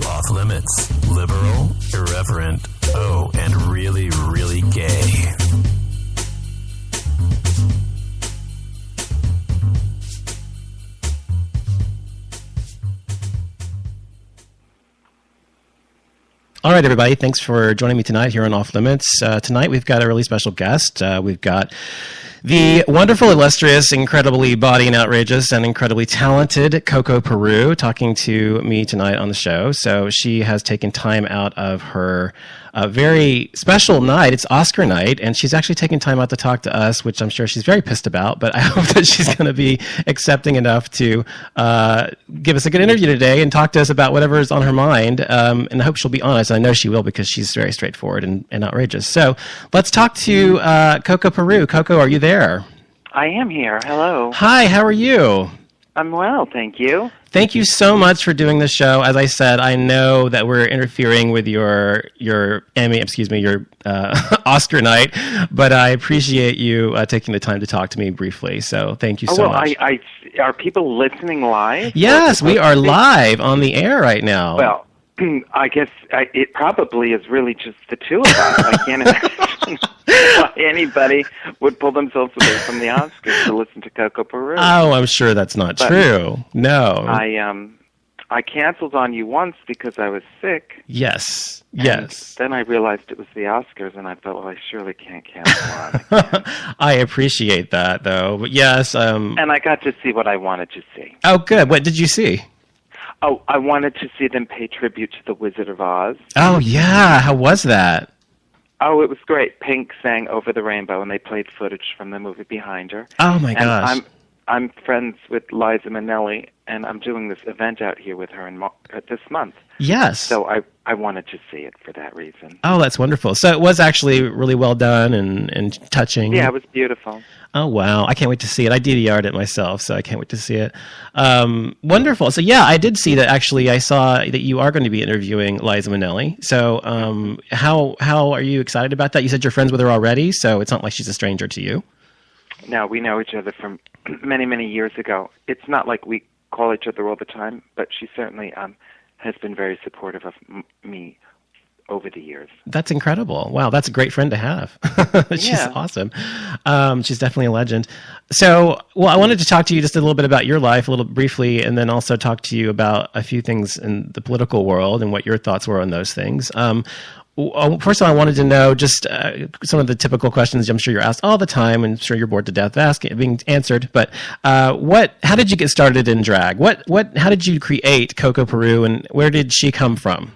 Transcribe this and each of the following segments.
to Off Limits. Liberal, irreverent, and really, really gay. All right, everybody. Thanks for joining me tonight here on Off Limits. Tonight we've got a really special guest. We've got the wonderful, illustrious, incredibly bawdy and outrageous, and incredibly talented Coco Peru talking to me tonight on the show. So she has taken time out of her very special night. It's Oscar night, and she's actually taken time out to talk to us, which I'm sure she's very pissed about, but I hope that she's going to be accepting enough to give us a good interview today and talk to us about whatever is on her mind, and I hope she'll be honest. I know she will because she's very straightforward and outrageous. So let's talk to Coco Peru. Coco, are you there? I am here. Hello. Hi, how are you? I'm well, thank you. Thank you so much for doing the show. As I said, I know that we're interfering with your Oscar night, but I appreciate you taking the time to talk to me briefly. So thank you so much. Are people listening live? Yes, we are live on the air right now. Well, I guess it probably is really just the two of us. I can't imagine why anybody would pull themselves away from the Oscars to listen to Coco Peru. Oh, I'm sure that's not true. No. I canceled on you once because I was sick. Yes. Then I realized it was the Oscars, and I thought, well, I surely can't cancel on again. I appreciate that, though. But yes. And I got to see what I wanted to see. Oh, good. What did you see? Oh, I wanted to see them pay tribute to the Wizard of Oz. Oh, yeah. How was that? Oh, it was great. Pink sang Over the Rainbow, and they played footage from the movie behind her. Oh, my gosh. I'm friends with Liza Minnelli, and I'm doing this event out here with her this month. Yes. So I wanted to see it for that reason. Oh, that's wonderful. So it was actually really well done and touching. Yeah, it was beautiful. Oh, wow. I can't wait to see it. I DVR'd it myself, so I can't wait to see it. Wonderful. So, yeah, I did see that. Actually, I saw that you are going to be interviewing Liza Minnelli. So how are you excited about that? You said you're friends with her already, so it's not like she's a stranger to you. No, we know each other from many, many years ago. It's not like we call each other all the time, but she certainly has been very supportive of me over the years. That's incredible. Wow, that's a great friend to have. She's awesome. She's definitely a legend. So, well, I wanted to talk to you just a little bit about your life, a little briefly, and then also talk to you about a few things in the political world and what your thoughts were on those things. First of all, I wanted to know just some of the typical questions I'm sure you're asked all the time, and I'm sure you're bored to death being answered. But how did you get started in drag? How did you create Coco Peru, and where did she come from?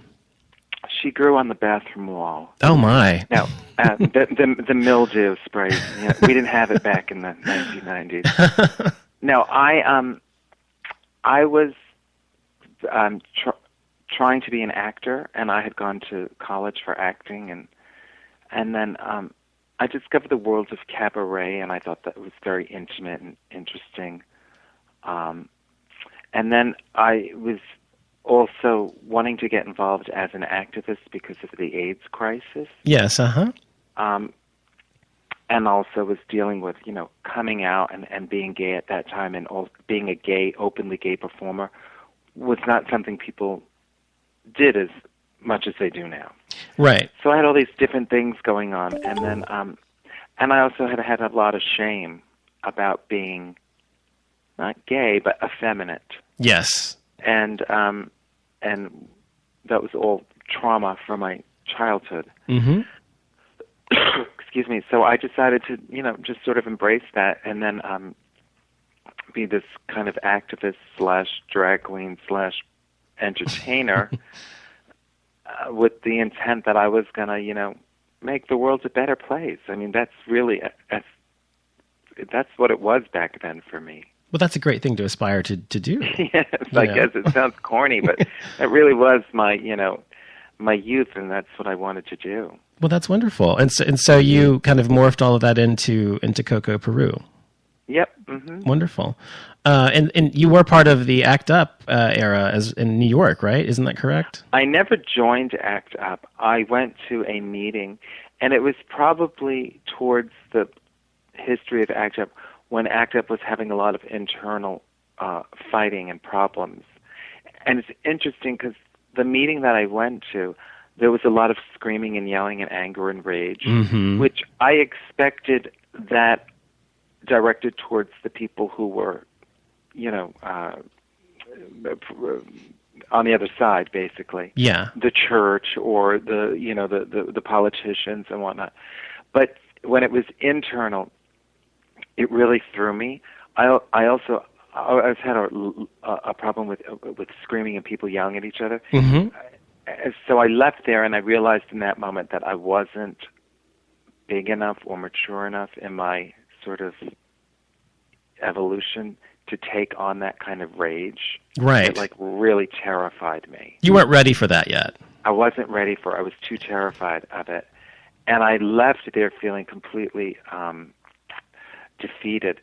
She grew on the bathroom wall. Oh my! No, the mildew spray. You know, we didn't have it back in the 1990s. No, I was trying to be an actor, and I had gone to college for acting, and then I discovered the world of cabaret, and I thought that was very intimate and interesting. And then I was also wanting to get involved as an activist because of the AIDS crisis. Yes, and also was dealing with, coming out and being gay at that time, and being a openly gay performer was not something people did as much as they do now. Right. So I had all these different things going on, and then and I also had a lot of shame about being not gay but effeminate. Yes. And that was all trauma from my childhood. Mm-hmm. Excuse me. So I decided to, just sort of embrace that, and then be this kind of activist / drag queen / entertainer with the intent that I was going to, make the world a better place. I mean, that's really that's what it was back then for me. Well, that's a great thing to aspire to do. Yes, I guess it sounds corny, but that really was my youth, and that's what I wanted to do. Well, that's wonderful. And so you kind of morphed all of that into Coco Peru. Yep. Mm-hmm. Wonderful. And you were part of the ACT UP era in New York, right? Isn't that correct? I never joined ACT UP. I went to a meeting, and it was probably towards the history of ACT UP when ACT UP was having a lot of internal fighting and problems. And it's interesting because the meeting that I went to, there was a lot of screaming and yelling and anger and rage, which I expected that directed towards the people who were, on the other side, basically. Yeah. The church or the politicians and whatnot. But when it was internal, it really threw me. I've had a problem with screaming and people yelling at each other. So I left there, and I realized in that moment that I wasn't big enough or mature enough in my sort of evolution to take on that kind of rage. Right. It like really terrified me. You weren't ready for that yet. I wasn't ready for it. I was too terrified of it. And I left there feeling completely defeated.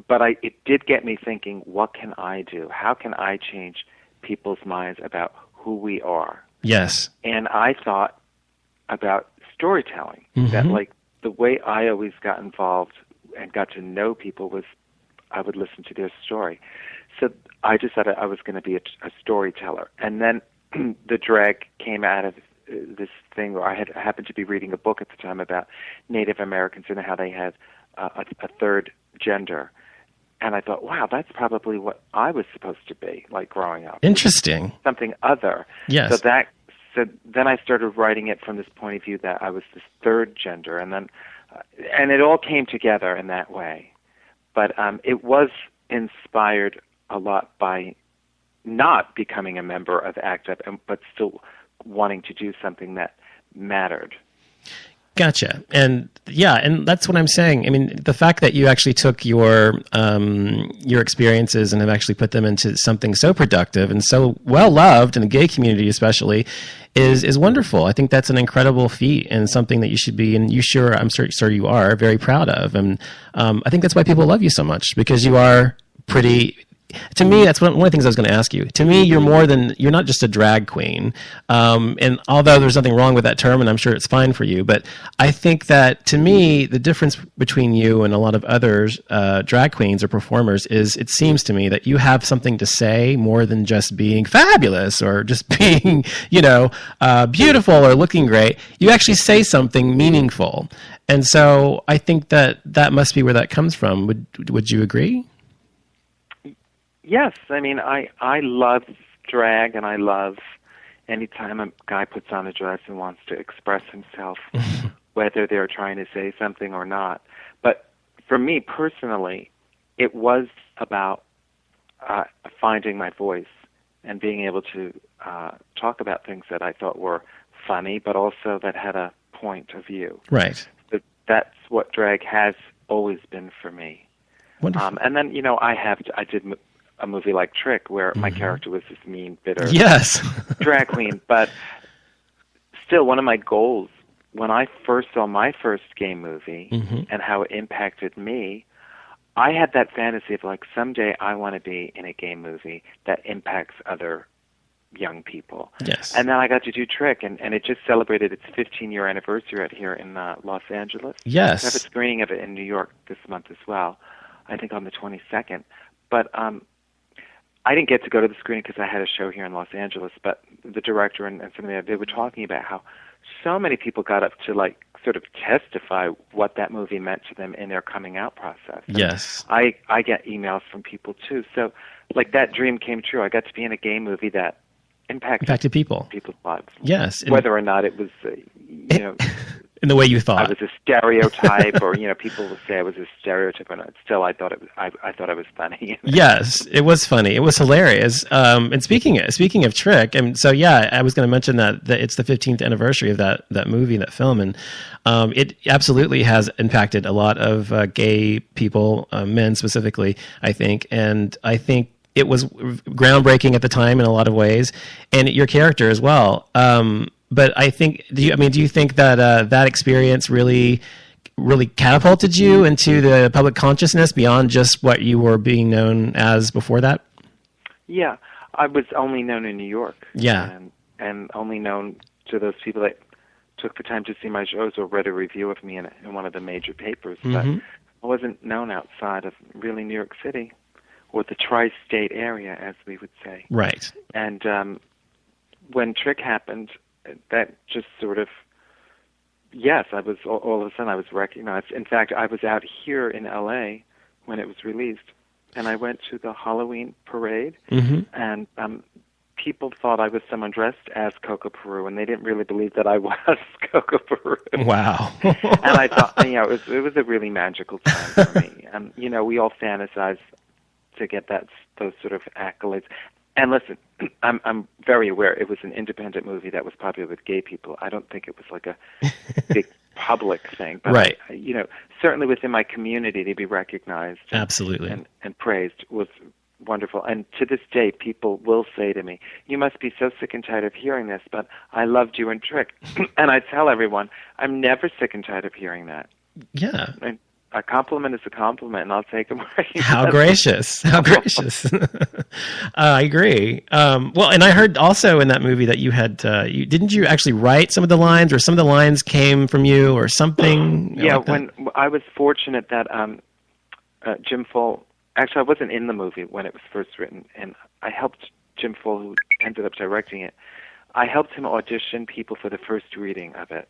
But it did get me thinking, what can I do? How can I change people's minds about who we are? Yes. And I thought about storytelling. That like the way I always got involved and got to know people was I would listen to their story. So I decided I was going to be a storyteller. And then the drag came out of this thing where I happened to be reading a book at the time about Native Americans and how they had a third gender. And I thought, wow, that's probably what I was supposed to be, like growing up. Interesting. Something other. Yes. So then I started writing it from this point of view that I was this third gender, and then and it all came together in that way. But it was inspired a lot by not becoming a member of ACT UP, but still wanting to do something that mattered. Gotcha. And yeah, and that's what I'm saying. I mean, the fact that you actually took your experiences and have actually put them into something so productive and so well loved in the gay community, especially, is wonderful. I think that's an incredible feat and something that you should be, and I'm sure you are very proud of. And I think that's why people love you so much, because you are pretty. To me, that's one of the things I was going to ask you. To me, you're not just a drag queen. And although there's nothing wrong with that term, and I'm sure it's fine for you, but I think that to me, the difference between you and a lot of others, drag queens or performers, is it seems to me that you have something to say more than just being fabulous or just being, beautiful or looking great. You actually say something meaningful. And so I think that must be where that comes from. Would you agree? Yes, I mean, I love drag, and I love anytime a guy puts on a dress and wants to express himself, whether they're trying to say something or not. But for me personally, it was about finding my voice and being able to talk about things that I thought were funny, but also that had a point of view. Right. So that's what drag has always been for me. Wonderful. And then, I did a movie like Trick, where my character was this mean, bitter drag queen. But still, one of my goals, when I first saw my first gay movie and how it impacted me, I had that fantasy of like, someday I want to be in a gay movie that impacts other young people. Yes. And then I got to do Trick, and it just celebrated its 15-year anniversary out here in Los Angeles. Yes. I have a screening of it in New York this month as well, I think on the 22nd. But I didn't get to go to the screening because I had a show here in Los Angeles, but the director and some of them, they were talking about how so many people got up to like sort of testify what that movie meant to them in their coming out process. And yes. I get emails from people too. So like that dream came true. I got to be in a gay movie that impacted people's lives. Yes. Whether or not it was, in the way you thought. I was a stereotype, or people will say I was a stereotype, and still I thought I thought I was funny. Yes, it was funny. It was hilarious. And speaking of Trick, and so yeah, I was going to mention that it's the 15th anniversary of that movie, that film, and it absolutely has impacted a lot of gay people, men specifically, I think, and I think it was groundbreaking at the time in a lot of ways, and your character as well. But I think, do you think that that experience really catapulted you into the public consciousness beyond just what you were being known as before that? Yeah, I was only known in New York. Yeah. And only known to those people that took the time to see my shows or read a review of me in one of the major papers. But I wasn't known outside of really New York City, or the tri-state area, as we would say. Right. And when Trick happened, that just sort of, yes, I was, all of a sudden I was recognized. In fact, I was out here in LA when it was released, and I went to the Halloween parade, and people thought I was someone dressed as Coco Peru, and they didn't really believe that I was Coco Peru. Wow. And I thought, it was a really magical time for me. We all fantasize to get those sort of accolades. And listen, I'm very aware it was an independent movie that was popular with gay people. I don't think it was like a big public thing. But right. Certainly within my community to be recognized absolutely and praised was wonderful. And to this day, people will say to me, "You must be so sick and tired of hearing this, but I loved you in Trick." And I tell everyone, I'm never sick and tired of hearing that. Yeah. A compliment is a compliment, and I'll take them away. How gracious. How gracious. I agree. Well, and I heard also in that movie that you had, didn't you actually write some of the lines, or some of the lines came from you or something? Yeah, like when I was fortunate that Jim Full, actually I wasn't in the movie when it was first written, and I helped Jim Full, who ended up directing it. I helped him audition people for the first reading of it,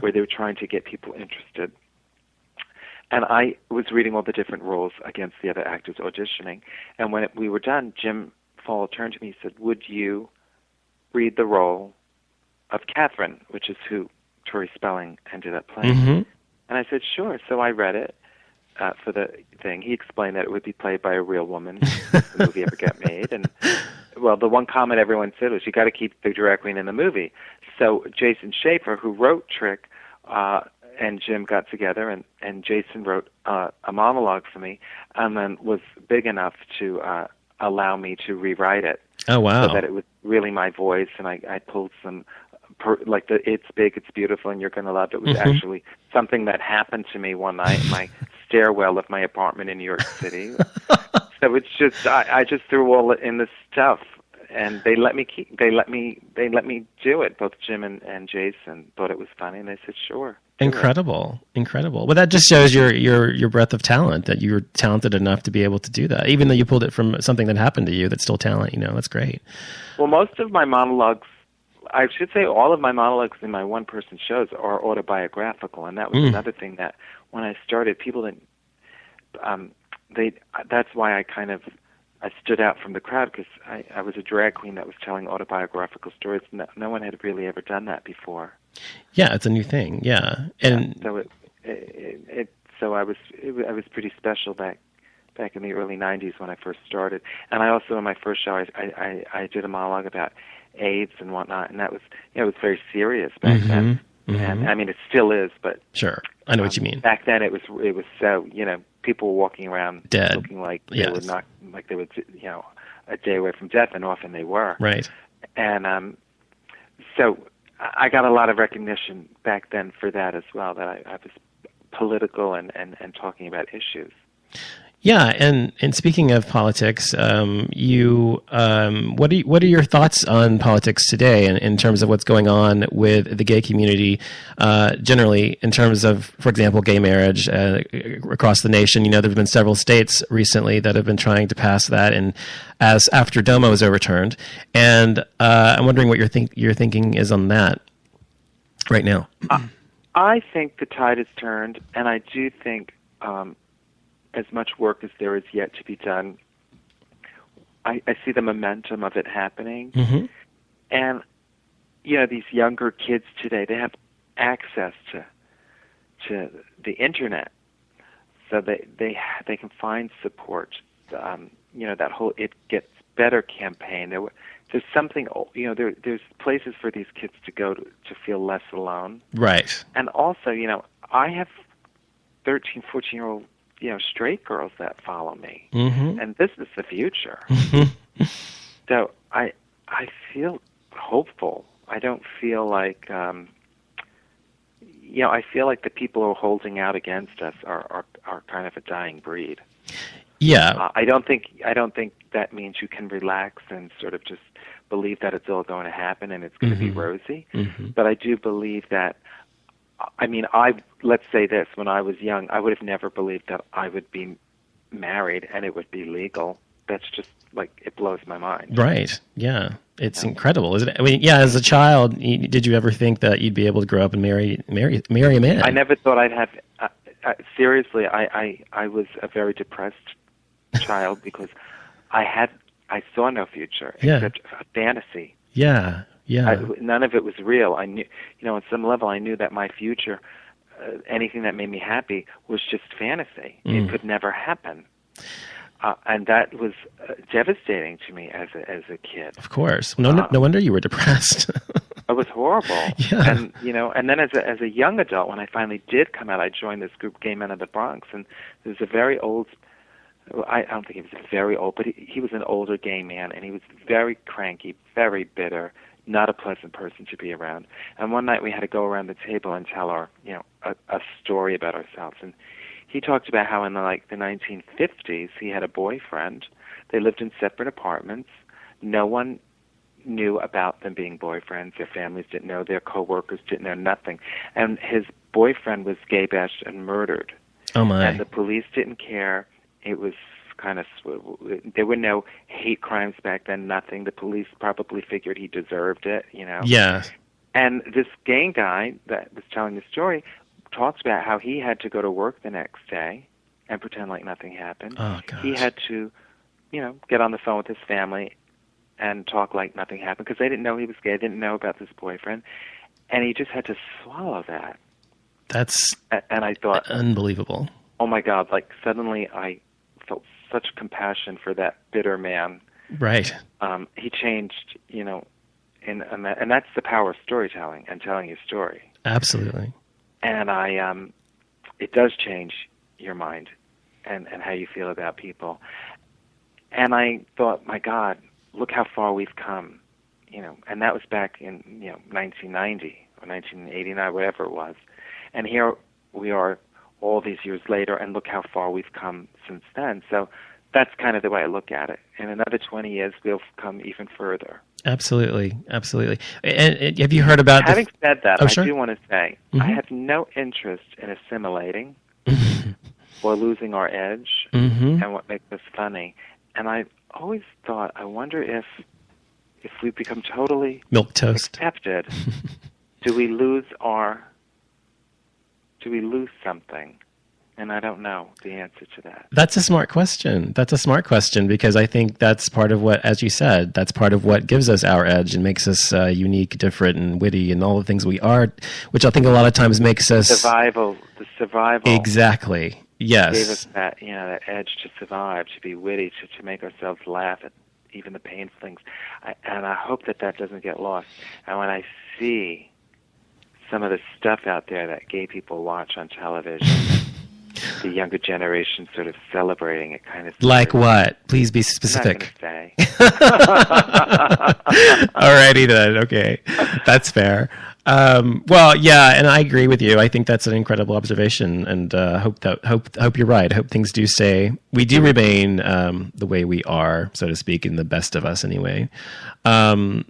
where they were trying to get people interested. And I was reading all the different roles against the other actors auditioning. And when we were done, Jim Fall turned to me and said, "Would you read the role of Catherine," which is who Tori Spelling ended up playing. And I said, "Sure." So I read it for the thing. He explained that it would be played by a real woman if the movie ever got made. And, well, the one comment everyone said was, "You got to keep the drag queen in the movie." So Jason Schaefer, who wrote Trick, and Jim got together, and Jason wrote a monologue for me, and then was big enough to allow me to rewrite it. Oh, wow. So that it was really my voice, and I pulled some, like the "It's Big, It's Beautiful, and You're Gonna Love It" was actually something that happened to me one night in my stairwell of my apartment in New York City. So it's just, I just threw all in this stuff. And they let me do it. Both Jim and Jason thought it was funny, and they said, "Sure." Incredible. Well, that just shows your breadth of talent, that you're talented enough to be able to do that, even though you pulled it from something that happened to you. That's still talent. That's great. Well, most of my monologues, I should say, all of my monologues in my one-person shows are autobiographical, and that was another thing that when I started, people didn't. That's why I stood out from the crowd, because I was a drag queen that was telling autobiographical stories. No one had really ever done that before. Yeah, it's a new thing. Yeah, and so I was pretty special back in the early '90s when I first started. And I also, in my first show, I did a monologue about AIDS and whatnot, and that was it was very serious back then. And I mean, it still is, but sure, I know what you mean. Back then, it was so people were walking around dead, looking like they were not, like they were a day away from death, and often they were. Right. And so I got a lot of recognition back then for that as well. That I was political and talking about issues. Yeah, and speaking of politics, what are your thoughts on politics today in terms of what's going on with the gay community generally, in terms of, for example, gay marriage across the nation? There have been several states recently that have been trying to pass that, and as after DOMA was overturned, and I'm wondering what your thinking is on that right now. I think the tide has turned, and I do think. As much work as there is yet to be done, I see the momentum of it happening. And, these younger kids today, they have access to the Internet, so they can find support. That whole "It Gets Better" campaign. There's something, there's places for these kids to go to feel less alone. Right. And also, I have 13, 14-year-old straight girls that follow me, and this is the future. So I feel hopeful. I don't feel like I feel like the people who are holding out against us are kind of a dying breed. Yeah. I don't think that means you can relax and sort of just believe that it's all going to happen and it's going to be rosy. But I do believe that. I mean, let's say this, when I was young, I would have never believed that I would be married and it would be legal. that's just like, it blows my mind. Right. Yeah. It's incredible, isn't it? I mean, yeah, as a child, did you ever think that you'd be able to grow up and marry a man? I never thought I'd have, seriously, I was a very depressed child because I saw no future except a fantasy. Yeah. Yeah. None of it was real. I knew, on some level, I knew that my future, anything that made me happy, was just fantasy. It could never happen. And that was devastating to me as a kid. Of course. No wonder you were depressed. It was horrible. Yeah. And and then as a young adult, when I finally did come out, I joined this group, Gay Men of the Bronx, and there was a very old, I don't think he was very old, but he was an older gay man, and he was very cranky, very bitter, not a pleasant person to be around. And one night we had to go around the table and tell our, a story about ourselves. And he talked about how in the 1950s he had a boyfriend. They lived in separate apartments. No one knew about them being boyfriends. Their families didn't know. Their coworkers didn't know, nothing. And his boyfriend was gay bashed and murdered. Oh my! And the police didn't care. It was kind of, there were no hate crimes back then. Nothing. The police probably figured he deserved it. Yeah. And this gay guy that was telling the story talks about how he had to go to work the next day and pretend like nothing happened. Oh, gosh. He had to, get on the phone with his family and talk like nothing happened because they didn't know he was gay. They didn't know about this boyfriend. And he just had to swallow that. And I thought, unbelievable. Oh my God, suddenly I felt such compassion for that bitter man. Right. He changed, and that's the power of storytelling and telling your story. Absolutely. And it does change your mind and how you feel about people. And I thought, my God, look how far we've come, and that was back in, 1990 or 1989, whatever it was. And here we are all these years later, and look how far we've come since then. So that's kind of the way I look at it. In another 20 years, we'll come even further. Absolutely, absolutely. And have you heard about? Having said that, sure? I do want to say I have no interest in assimilating or losing our edge and what makes us funny. And I always thought, I wonder if we become totally milquetoast accepted, do we lose something? And I don't know the answer to that. That's a smart question. Because I think that's part of what, as you said, that's part of what gives us our edge and makes us unique, different, and witty, and all the things we are, which I think a lot of times makes us... The survival. Exactly. Yes. Gave us that, that edge to survive, to be witty, to make ourselves laugh at even the painful things. And I hope that doesn't get lost. And when I see some of the stuff out there that gay people watch on television... the younger generation sort of celebrating it, kind of. Like what? Please be specific. I'm not going to say. Alrighty then. Okay, that's fair. Well, yeah, and I agree with you. I think that's an incredible observation, and hope you're right. Hope things do remain the way we are, so to speak, in the best of us anyway. And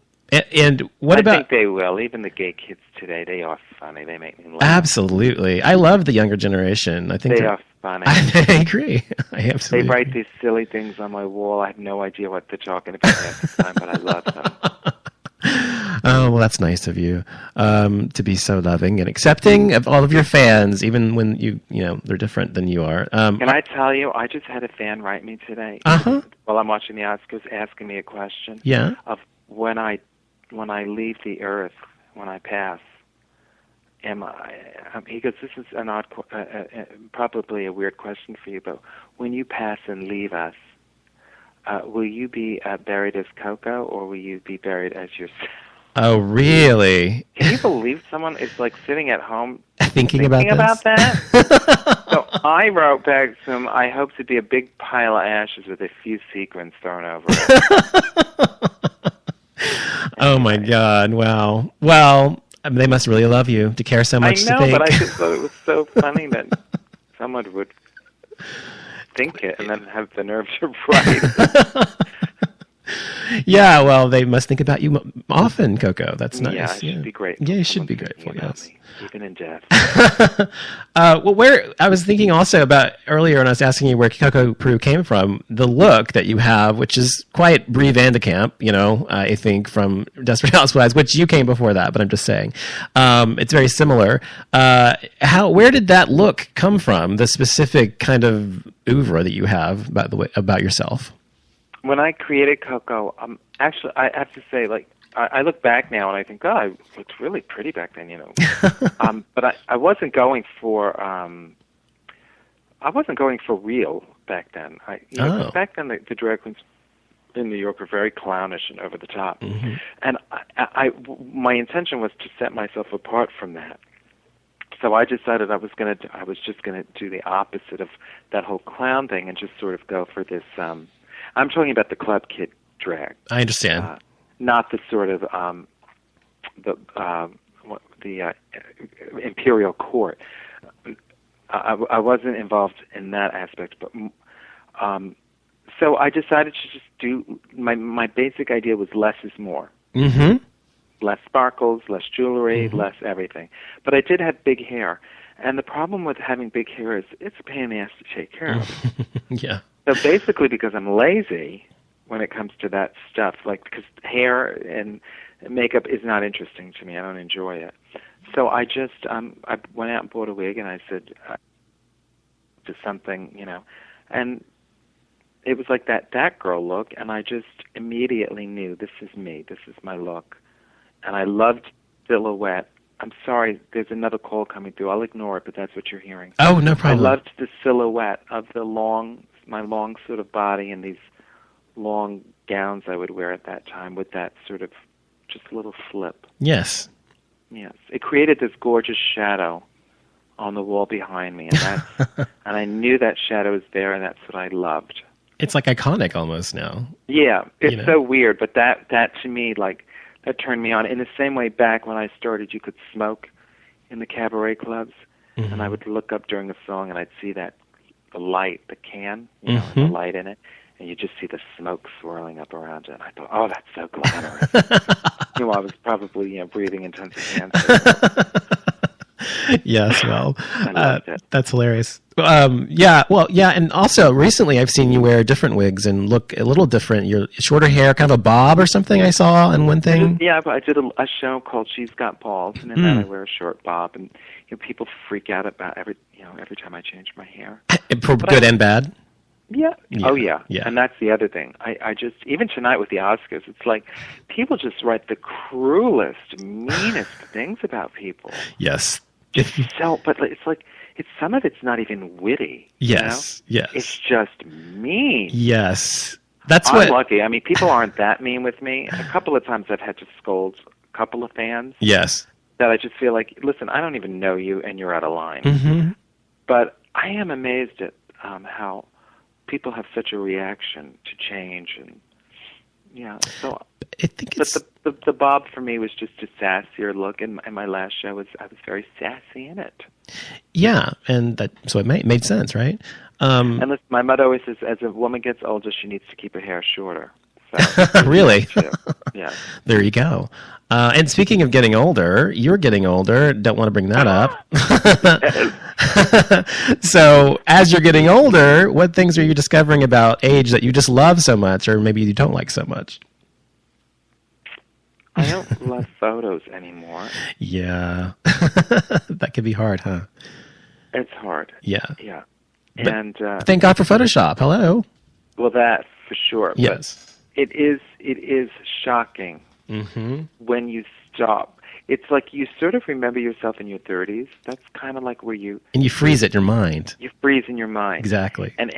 what about? I think they will. Even the gay kids today, they are funny. They make me laugh. Absolutely, I love the younger generation. I think they are funny. I agree. I absolutely. They write these silly things on my wall. I have no idea what they're talking about half the time, but I love them. Oh, well, that's nice of you to be so loving and accepting of all of your fans, even when they're different than you are. Can I tell you? I just had a fan write me today while I'm watching the Oscars, asking me a question. Yeah. Of when I leave the earth, when I pass, am I? He goes, this is an odd, probably a weird question for you, but when you pass and leave us, will you be buried as Coco, or will you be buried as yourself? Oh, really? Can you believe someone is sitting at home thinking about that? So I wrote back to him, I hope to be a big pile of ashes with a few sequins thrown over it. Oh my God! Wow. Well, they must really love you to care so much. I know, to think. But I just thought it was so funny that someone would think it and then have the nerve to write. Yeah, well, they must think about you often, Coco. That's nice. Yeah, I should be grateful. Yeah, you should Someone's be thinking grateful, about yes. me, even in death. Well, I was thinking also about earlier when I was asking you where Coco Peru came from, the look that you have, which is quite Brie Vandekamp, I think, from Desperate Housewives, which you came before that, but I'm just saying. It's very similar. Where did that look come from, the specific kind of oeuvre that you have about yourself? When I created Coco, actually, I have to say, like, I look back now and I think, I looked really pretty back then, But I wasn't going for real back then. Back then the drag queens in New York were very clownish and over the top, and my intention was to set myself apart from that. So I decided I was just gonna do the opposite of that whole clown thing and just sort of go for this. I'm talking about the club kid drag. I understand. Not the sort of the imperial court. I wasn't involved in that aspect, but so I decided to just do my basic idea was less is more. Mm-hmm. Less sparkles, less jewelry, less everything. But I did have big hair, and the problem with having big hair is it's a pain in the ass to take care of. Yeah. So basically, because I'm lazy when it comes to that stuff, like because hair and makeup is not interesting to me. I don't enjoy it. So I just I went out and bought a wig, and I said to something, and it was like that girl look, and I just immediately knew this is me. This is my look, and I loved silhouette. I'm sorry, there's another call coming through. I'll ignore it, but that's what you're hearing. Oh, no problem. I loved the silhouette of my long sort of body and these long gowns I would wear at that time with that sort of just little flip. Yes. Yes. It created this gorgeous shadow on the wall behind me, and and I knew that shadow was there, and that's what I loved. It's like iconic almost now. Yeah, it's so weird, but that to me, like, that turned me on. In the same way, back when I started, you could smoke in the cabaret clubs, and I would look up during a song, and I'd see the light, the can, the light in it, and you just see the smoke swirling up around it. And I thought, oh, that's so glamorous. I was probably breathing intensive cancer. Yes, well, I loved it. That's hilarious. And also recently I've seen you wear different wigs and look a little different. Your shorter hair, kind of a bob or something I saw in one thing. I did a show called She's Got Balls, and in that I wear a short bob, and people freak out about every time I change my hair. For good and bad? Yeah. Oh, yeah. Yeah. And that's the other thing. I just, even tonight with the Oscars, it's like people just write the cruelest, meanest things about people. Yes. But it's like, some of it's not even witty. Yes. Yes. It's just mean. Yes. I'm lucky. I mean, people aren't that mean with me. A couple of times I've had to scold a couple of fans. Yes. That I just feel like, listen, I don't even know you, and you're out of line. Mm-hmm. But I am amazed at how people have such a reaction to change, and so I think it's... But the bob for me was just a sassier look, and my last show I was very sassy in it. Yeah, and so it made sense, right? And listen, my mother always says, as a woman gets older, she needs to keep her hair shorter. So, really? Yeah. There you go. And speaking of getting older, you're getting older. Don't want to bring that up. So as you're getting older, what things are you discovering about age that you just love so much, or maybe you don't like so much? I don't love photos anymore. Yeah. That could be hard, huh? It's hard. Yeah. Yeah. And thank God for Photoshop. Hello. Well, that for sure. Yes. But it is shocking when you stop. It's like you sort of remember yourself in your 30s. That's kind of like where you... And you freeze it in your mind. You freeze in your mind. Exactly. And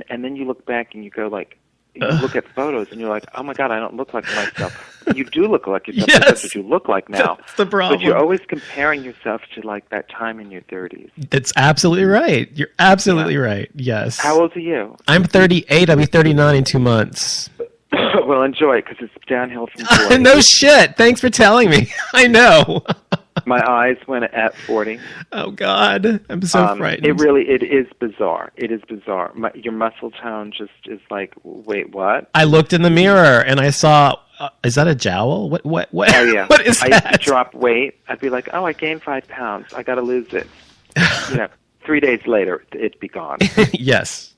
then you look back and you go like... You look at photos and you're like, oh my God, I don't look like myself. You do look like yourself. Yes. That's what you look like now. That's the problem. But you're always comparing yourself to like that time in your 30s. That's absolutely right. You're absolutely right. Yes. How old are you? I'm 38. I'll be 39 in 2 months. Well, enjoy it because it's downhill from 40. No shit. Thanks for telling me. I know. My eyes went at 40. Oh God, I'm so frightened. It is bizarre. It is bizarre. Your muscle tone just is like, wait, what? I looked in the mirror and I saw, is that a jowl? What? Oh yeah. What is I that? used to drop weight. I'd be like, I gained 5 pounds. I got to lose it. 3 days later, it'd be gone. Yes.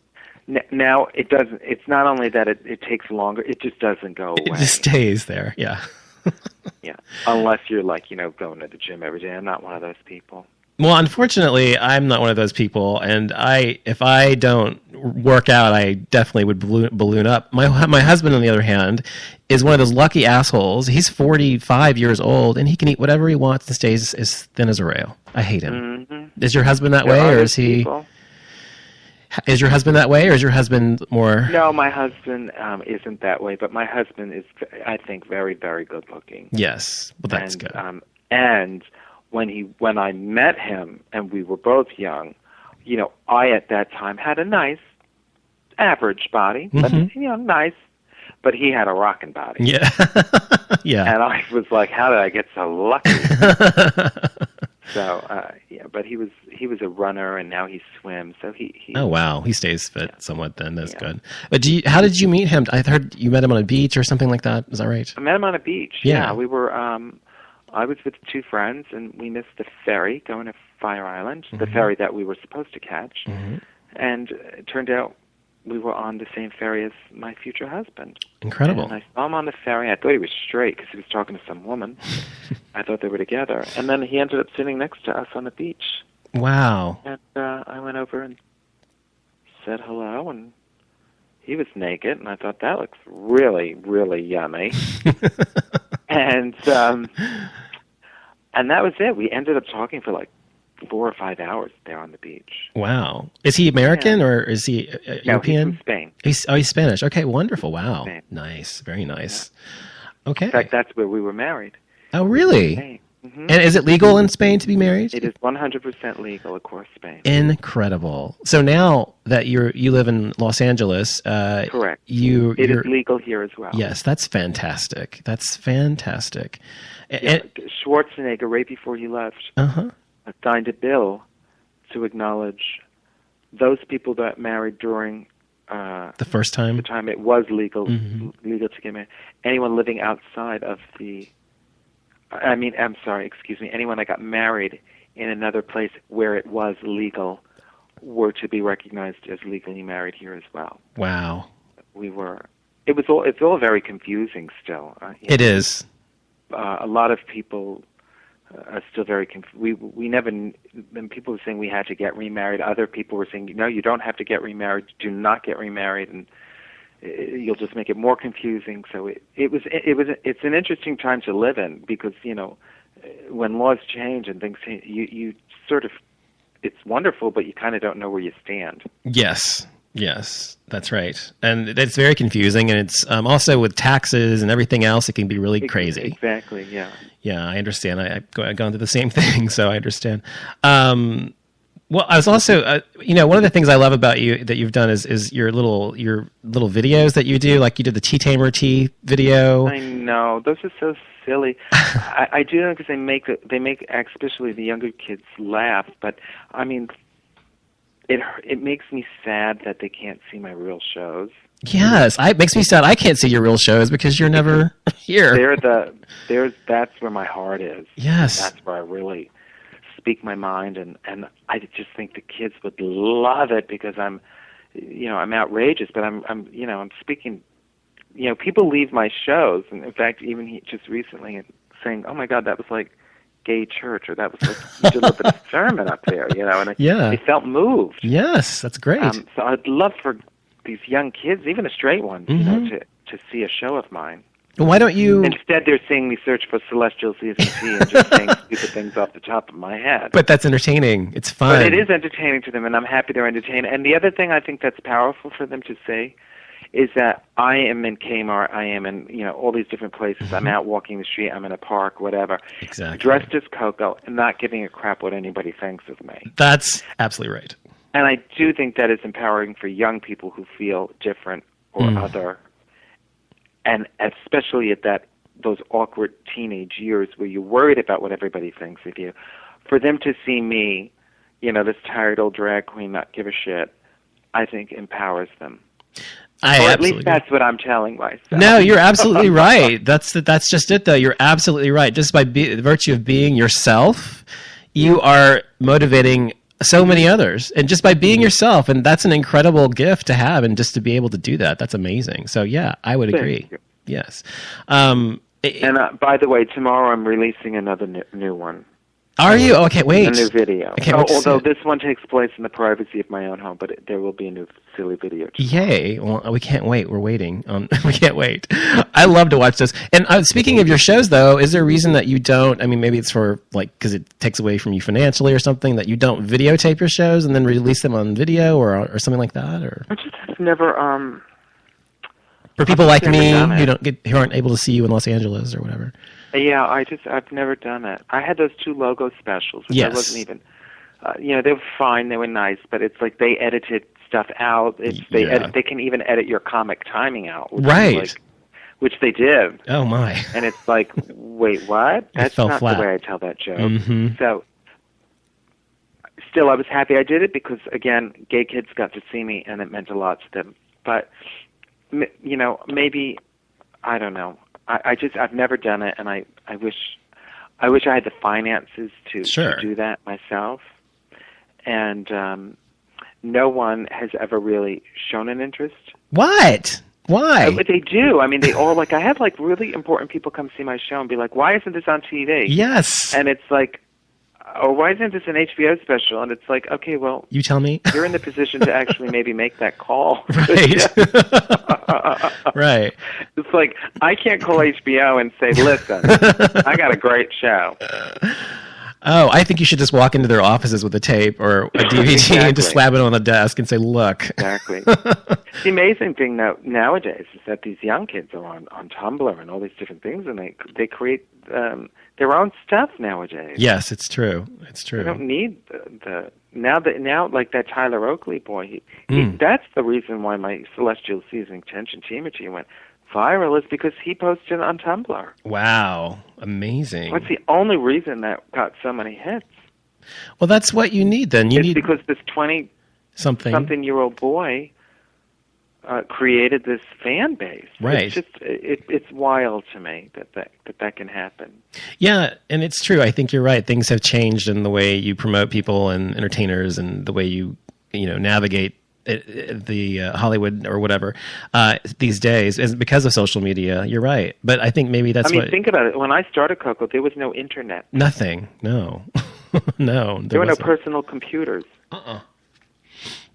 Now it doesn't. It's not only that it takes longer. It just doesn't go away. It just stays there. Yeah. Yeah. Unless you're like going to the gym every day. I'm not one of those people. Well, unfortunately, I'm not one of those people, and if I don't work out, I definitely would balloon up. My husband, on the other hand, is one of those lucky assholes. He's 45 years old, and he can eat whatever he wants and stays as thin as a rail. I hate him. Mm-hmm. Is your husband that way, or is he? People. Is your husband that way, or is your husband more? No, my husband isn't that way, but my husband is, I think, very, very good looking. Yes, well, that's good. And when I met him and we were both young, I at that time had a nice, average body, but nice. But he had a rockin' body. Yeah, yeah. And I was like, how did I get so lucky? So but he was a runner, and now he swims. So he oh wow, he stays fit somewhat. Then that's good. But how did you meet him? I heard you met him on a beach or something like that. Is that right? I met him on a beach. Yeah, we were. I was with 2 friends, and we missed the ferry going to Fire Island, the ferry that we were supposed to catch. And it turned out we were on the same ferry as my future husband. Incredible. And I saw him on the ferry. I thought he was straight because he was talking to some woman. I thought they were together. And then he ended up sitting next to us on the beach. Wow. And I went over and said hello, and he was naked, and I thought, that looks really, really yummy. And that was it. We ended up talking for like 4 or 5 hours there on the beach. Wow. Is he American or is he European? No, he's from Spain. He's Spanish. Okay, wonderful. Wow. Spain. Nice. Very nice. Yeah. Okay. In fact, that's where we were married. Oh, really? Spain. Mm-hmm. And is it legal in Spain to be married? It is 100% legal across Spain. Incredible. So now that you live in Los Angeles, correct. It is legal here as well. Yes, that's fantastic. That's fantastic. Yeah, Schwarzenegger, right before he left, signed a bill to acknowledge those people that married during the first time, the time it was legal to get married. Anyone living outside of anyone that got married in another place where it was legal were to be recognized as legally married here as well. Wow. It's all very confusing still. It is. A lot of people are still very confused. We never, when people were saying we had to get remarried, other people were saying, no, you don't have to get remarried, do not get remarried, and you'll just make it more confusing. So it's an interesting time to live in, because when laws change and things change, you sort of, it's wonderful, but you kind of don't know where you stand. Yes, that's right. And it's very confusing, and it's also with taxes and everything else, it can be really crazy. Exactly, yeah. Yeah, I understand. I've gone through the same thing, so I understand. Well, I was also, one of the things I love about you that you've done is your little videos that you do. Like you did the Tea Tamer tea video. I know, those are so silly. I do them because they make especially the younger kids laugh. But I mean, it makes me sad that they can't see my real shows. Yes, it makes me sad. I can't see your real shows because you're never here. That's where my heart is. Yes, that's where I really speak my mind, and I just think the kids would love it because I'm outrageous, but I'm speaking. People leave my shows, and in fact, even just recently saying, "Oh my God, that was like gay church," or "That was like you delivered a sermon up there," and they felt moved. Yes, that's great. So I'd love for these young kids, even the straight ones, to see a show of mine. Why don't you? Instead, they're seeing me search for celestial season tea and just saying stupid things off the top of my head. But that's entertaining. It's fun. But it is entertaining to them, and I'm happy they're entertained. And the other thing I think that's powerful for them to say is that I am in Kmart, I am in all these different places. I'm out walking the street, I'm in a park, whatever. Exactly. Dressed as Coco and not giving a crap what anybody thinks of me. That's absolutely right. And I do think that is empowering for young people who feel different or other. And especially at that those awkward teenage years where you're worried about what everybody thinks of you, for them to see me, this tired old drag queen not give a shit, I think empowers them. Or at least that's what I'm telling myself. No, you're absolutely right. That's just it, though. You're absolutely right. Just by the virtue of being yourself, you are motivating so many others. And just by being yourself, and that's an incredible gift to have, and just to be able to do that, that's amazing. So, yeah, I would agree. Yes. And by the way, tomorrow I'm releasing another new one. Are you? Oh, I can't wait. A new video. Although this one takes place in the privacy of my own home, but there will be a new silly video too. Yay. Well, we can't wait. We're waiting. We can't wait. I love to watch this. And speaking of your shows, though, is there a reason that you don't, maybe it's for, because it takes away from you financially or something, that you don't videotape your shows and then release them on video or something like that? Or I just have never... for people like me who aren't able to see you in Los Angeles or whatever. Yeah, I've never done it. I had those 2 logo specials, which I wasn't even, they were fine, they were nice, but it's like they edited stuff out. They can even edit your comic timing out, which they did. Oh my! And it's like, wait, what? That's not the way I tell that joke. Mm-hmm. So, still, I was happy I did it because, again, gay kids got to see me, and it meant a lot to them. But maybe I don't know. I've never done it, and I wish I had the finances to do that myself. And no one has ever really shown an interest. What? Why? But they do. They all I have really important people come see my show and be like, "Why isn't this on TV?" Yes. And it's like, "Oh, why isn't this an HBO special?" And it's like, "Okay, well, you tell me." You're in the position to actually maybe make that call. Right. Right. It's like, I can't call HBO and say, "Listen, I got a great show." Oh, I think you should just walk into their offices with a tape or a DVD and just slap it on the desk and say, "Look." Exactly. The amazing thing nowadays is that these young kids are on Tumblr and all these different things, and they create their own stuff nowadays. Yes, it's true. It's true. They don't need now like that Tyler Oakley boy. That's the reason why my Celestial Season Attention Teamergy went viral, is because he posted on Tumblr. Wow, amazing. What's the only reason that got so many hits? Well, that's what you need then. It's because this 20-something-year-old boy created this fan base. Right. It's just it's wild to me that can happen. Yeah, and it's true. I think you're right. Things have changed in the way you promote people and entertainers, and the way you navigate the Hollywood or whatever these days is because of social media. You're right, but I think maybe that's think about it. When I started Coco, there was no internet. Nothing. No. No. There were no personal computers.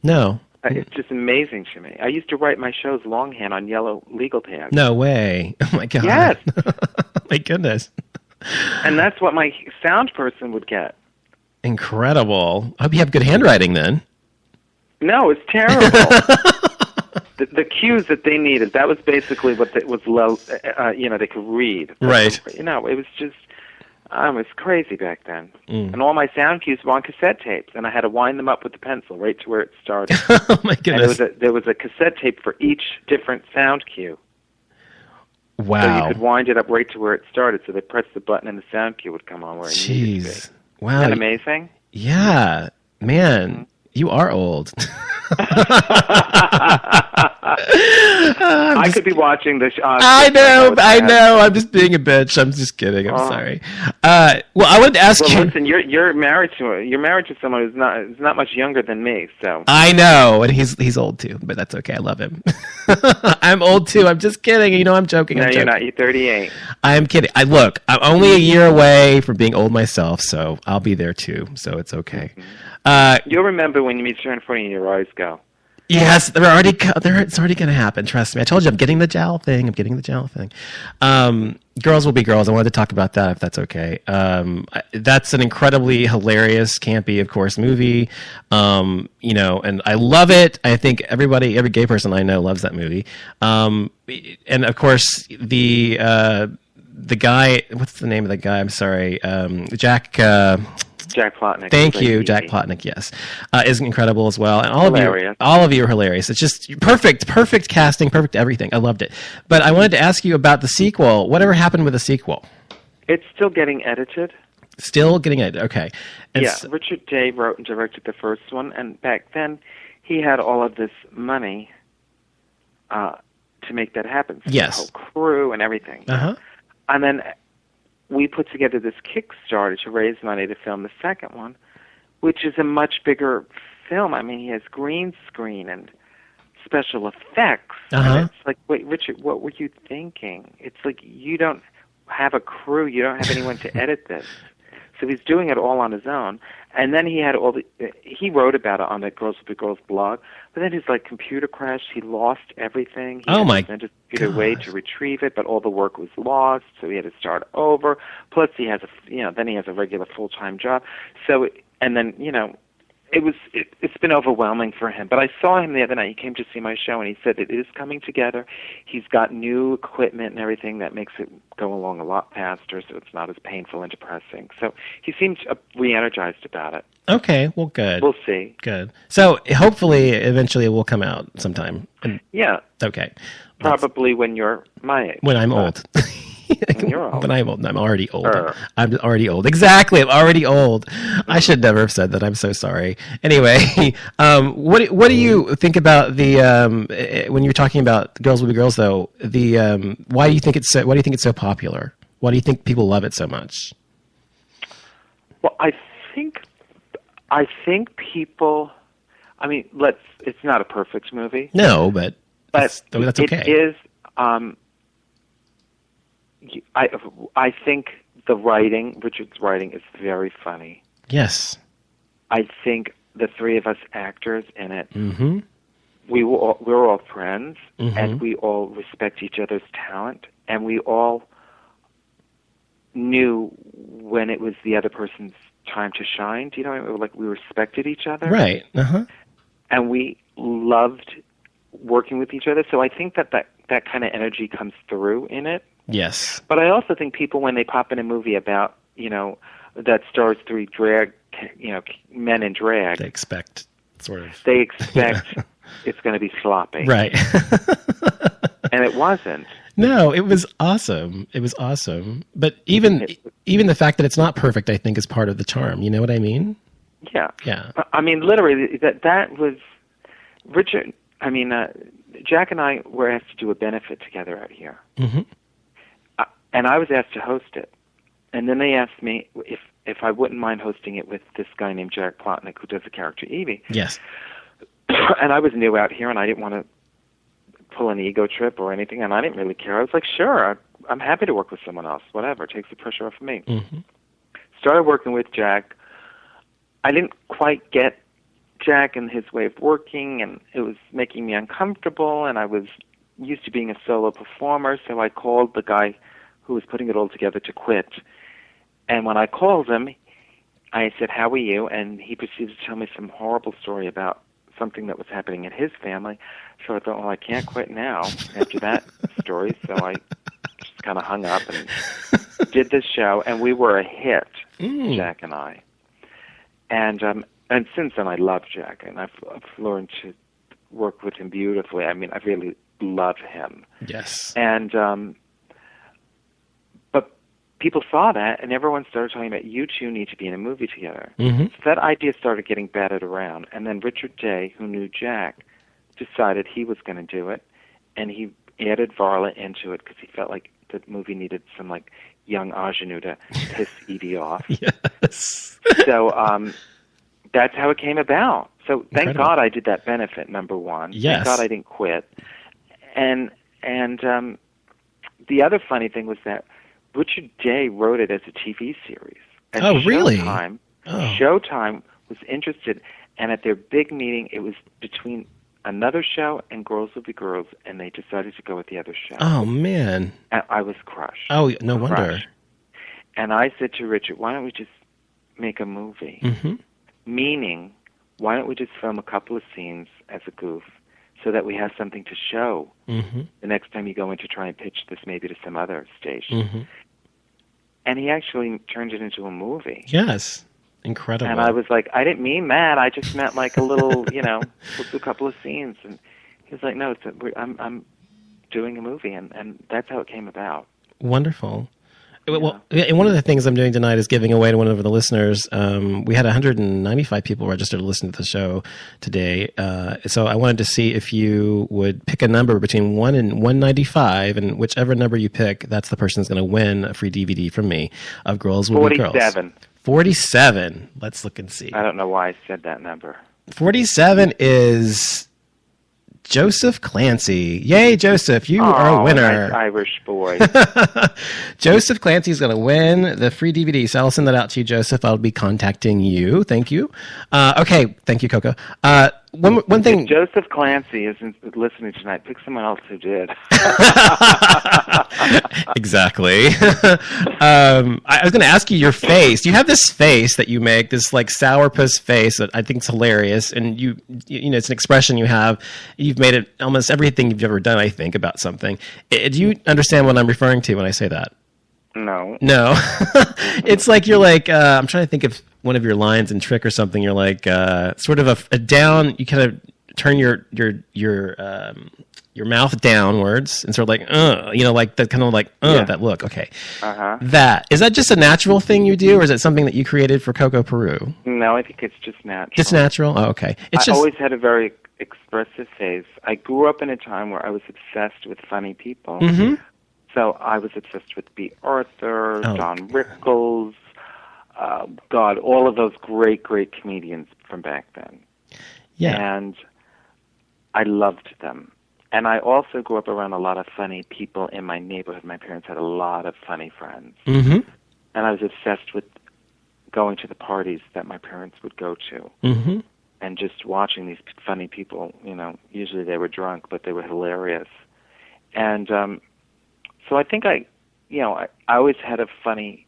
No. It's just amazing to me. I used to write my shows longhand on yellow legal pads. No way. Oh my God. Yes. My goodness. And that's what my sound person would get. Incredible. I hope you have good handwriting then. No, it's terrible. The cues that they needed, that was basically what was low, they could read. Right. It was just, it was crazy back then. And all my sound cues were on cassette tapes, and I had to wind them up with the pencil right to where it started. Oh my goodness. And there was a cassette tape for each different sound cue. Wow. So you could wind it up right to where it started, so they pressed the button and the sound cue would come on where it needed to be. Wow. Isn't that amazing? Yeah. Man, you are old. I could be watching this. I know. I'm just being a bitch. I'm just kidding. I'm sorry. Well, I wanted to ask you. Listen, you're married to someone who's not much younger than me. So I know, and he's old too, but that's okay. I love him. I'm old too. I'm just kidding. I'm joking. No, you're not. You're 38. I'm kidding. I'm only a year away from being old myself, so I'll be there too. So it's okay. Mm-hmm. You'll remember when you turn 40 and your eyes go. Yes, it's already going to happen. Trust me. I told you I'm getting the jowl thing. Girls Will Be Girls. I wanted to talk about that if that's okay. That's an incredibly hilarious, campy, of course, movie. And I love it. I think every gay person I know loves that movie. And of course, the guy, what's the name of the guy? I'm sorry. Jack, Jack Plotnick. Thank Great you, TV. Jack Plotnick. Yes, is incredible as well, and Hilarious. all of you are hilarious. It's just perfect casting, perfect everything. I loved it. But I wanted to ask you about the sequel. Whatever happened with the sequel? It's still getting edited. Still getting it. Okay. And Yeah, Richard Day wrote and directed the first one, and back then he had all of this money to make that happen. So yes. The whole crew and everything. Uh-huh. And then we put together this Kickstarter to raise money to film the second one, which is a much bigger film. I mean, he has green screen and special effects. Uh-huh. And it's like, wait, Richard, what were you thinking? It's like you don't have a crew. You don't have anyone to edit this. So he's doing it all on his own. And then he had he wrote about it on the Girls Will Be Girls blog, but then his computer crashed. He lost everything. He had to send his computer away to retrieve it, but all the work was lost, so he had to start over. Plus he has then he has a regular full-time job. So, and then, it's been overwhelming for him. But I saw him the other night. He came to see my show, and he said it is coming together. He's got new equipment and everything that makes it go along a lot faster, so it's not as painful and depressing. So he seems re-energized about it. Okay, well, good. We'll see. Good. So hopefully, eventually, it will come out sometime. Yeah. Okay. Probably when you're my age. When I'm old. When you're old. When I'm old. I'm already old. I'm already old. Exactly. I'm already old. I should never have said that. I'm so sorry. Anyway, what do you think about the when you're talking about Girls Will Be Girls, though? Why do you think it's so popular? Why do you think people love it so much? Well, I think people. I mean, it's not a perfect movie. No, but that's okay. It is. I think Richard's writing is very funny. Yes. I think the three of us actors in it, mm-hmm. we're all friends, mm-hmm. and we all respect each other's talent, and we all knew when it was the other person's time to shine. Do you know? We respected each other. Right. Uh-huh. And we loved working with each other. So I think that kind of energy comes through in it. Yes. But I also think people, when they pop in a movie about, that stars three men in drag, they expect it's going to be sloppy. Right. And it wasn't. No, it was awesome. It was awesome. But even the fact that it's not perfect, I think, is part of the charm. You know what I mean? Yeah. Yeah. I mean, literally, that was Richard. I mean, Jack and I were asked to do a benefit together out here. Mm-hmm. And I was asked to host it. And then they asked me if I wouldn't mind hosting it with this guy named Jack Plotnick, who does the character Evie. Yes. And I was new out here, and I didn't want to pull an ego trip or anything, and I didn't really care. I was like, sure, I'm happy to work with someone else. Whatever, takes the pressure off of me. Mm-hmm. Started working with Jack. I didn't quite get Jack and his way of working, and it was making me uncomfortable, and I was used to being a solo performer, so I called the guy who was putting it all together to quit. And when I called him, I said, how are you? And he proceeded to tell me some horrible story about something that was happening in his family. So I thought, well, I can't quit now after that story. So I just kind of hung up and did this show, and we were a hit, Jack and I. And since then, I love Jack, and I've learned to work with him beautifully. I mean, I really love him. Yes. And but people saw that, and everyone started talking about, you two need to be in a movie together. Mm-hmm. So that idea started getting batted around, and then Richard Day, who knew Jack, decided he was going to do it, and he added Varla into it because he felt like the movie needed some young ingenue to piss Evie off. Yes. So that's how it came about. So thank Incredible. God I did that benefit, number one. Yes. Thank God I didn't quit. And the other funny thing was that Richard Day wrote it as a TV series. And Oh, really? Showtime was interested, and at their big meeting, it was between another show and Girls Will Be Girls, and they decided to go with the other show. Oh, man. And I was crushed. Oh, no Crushed. wonder. And I said to Richard, why don't we just make a movie? Mm-hmm. Meaning, why don't we just film a couple of scenes as a goof so that we have something to show the next time you go in to try and pitch this maybe to some other station. Mm-hmm. And he actually turned it into a movie. Yes. Incredible. And I was like, I didn't mean that. I just meant like a little, we'll do a couple of scenes. And he was like, no, I'm doing a movie, and that's how it came about. Wonderful. Well, and one of the things I'm doing tonight is giving away to one of the listeners. We had 195 people registered to listen to the show today. So I wanted to see if you would pick a number between 1 and 195, and whichever number you pick, that's the person who's going to win a free DVD from me of Girls Will Be Girls. 47. 47. Let's look and see. I don't know why I said that number. 47 is Joseph Clancy. Yay, Joseph, you are a winner. Nice Irish boy. Joseph Clancy is going to win the free DVD. So I'll send that out to you, Joseph. I'll be contacting you. Thank you. Okay. Thank you, Coco. One thing. If Joseph Clancy isn't listening tonight, pick someone else who did. Exactly. I was going to ask you your face. You have this face that you make, this like sourpuss face that I think is hilarious, and you know, it's an expression you have. You've made it almost everything you've ever done, I think, about something. Do you understand what I'm referring to when I say that? No. It's like you're like I'm trying to think of one of your lines in Trick or something. You're like sort of a down. You kind of turn your mouth downwards and sort of like like that kind of like that look. Okay. That is that just a natural thing you do, or is it something that you created for Coco Peru? No, I think it's just natural. Just natural. Oh, okay. I always had a very expressive face. I grew up in a time where I was obsessed with funny people. Mm-hmm. So I was obsessed with B. Arthur, Don Rickles, God, all of those great comedians from back then. Yeah. And I loved them. And I also grew up around a lot of funny people in my neighborhood. My parents had a lot of funny friends. Mm-hmm. And I was obsessed with going to the parties that my parents would go to. Mm-hmm. And just watching these funny people, usually they were drunk, but they were hilarious. And so I think I always had a funny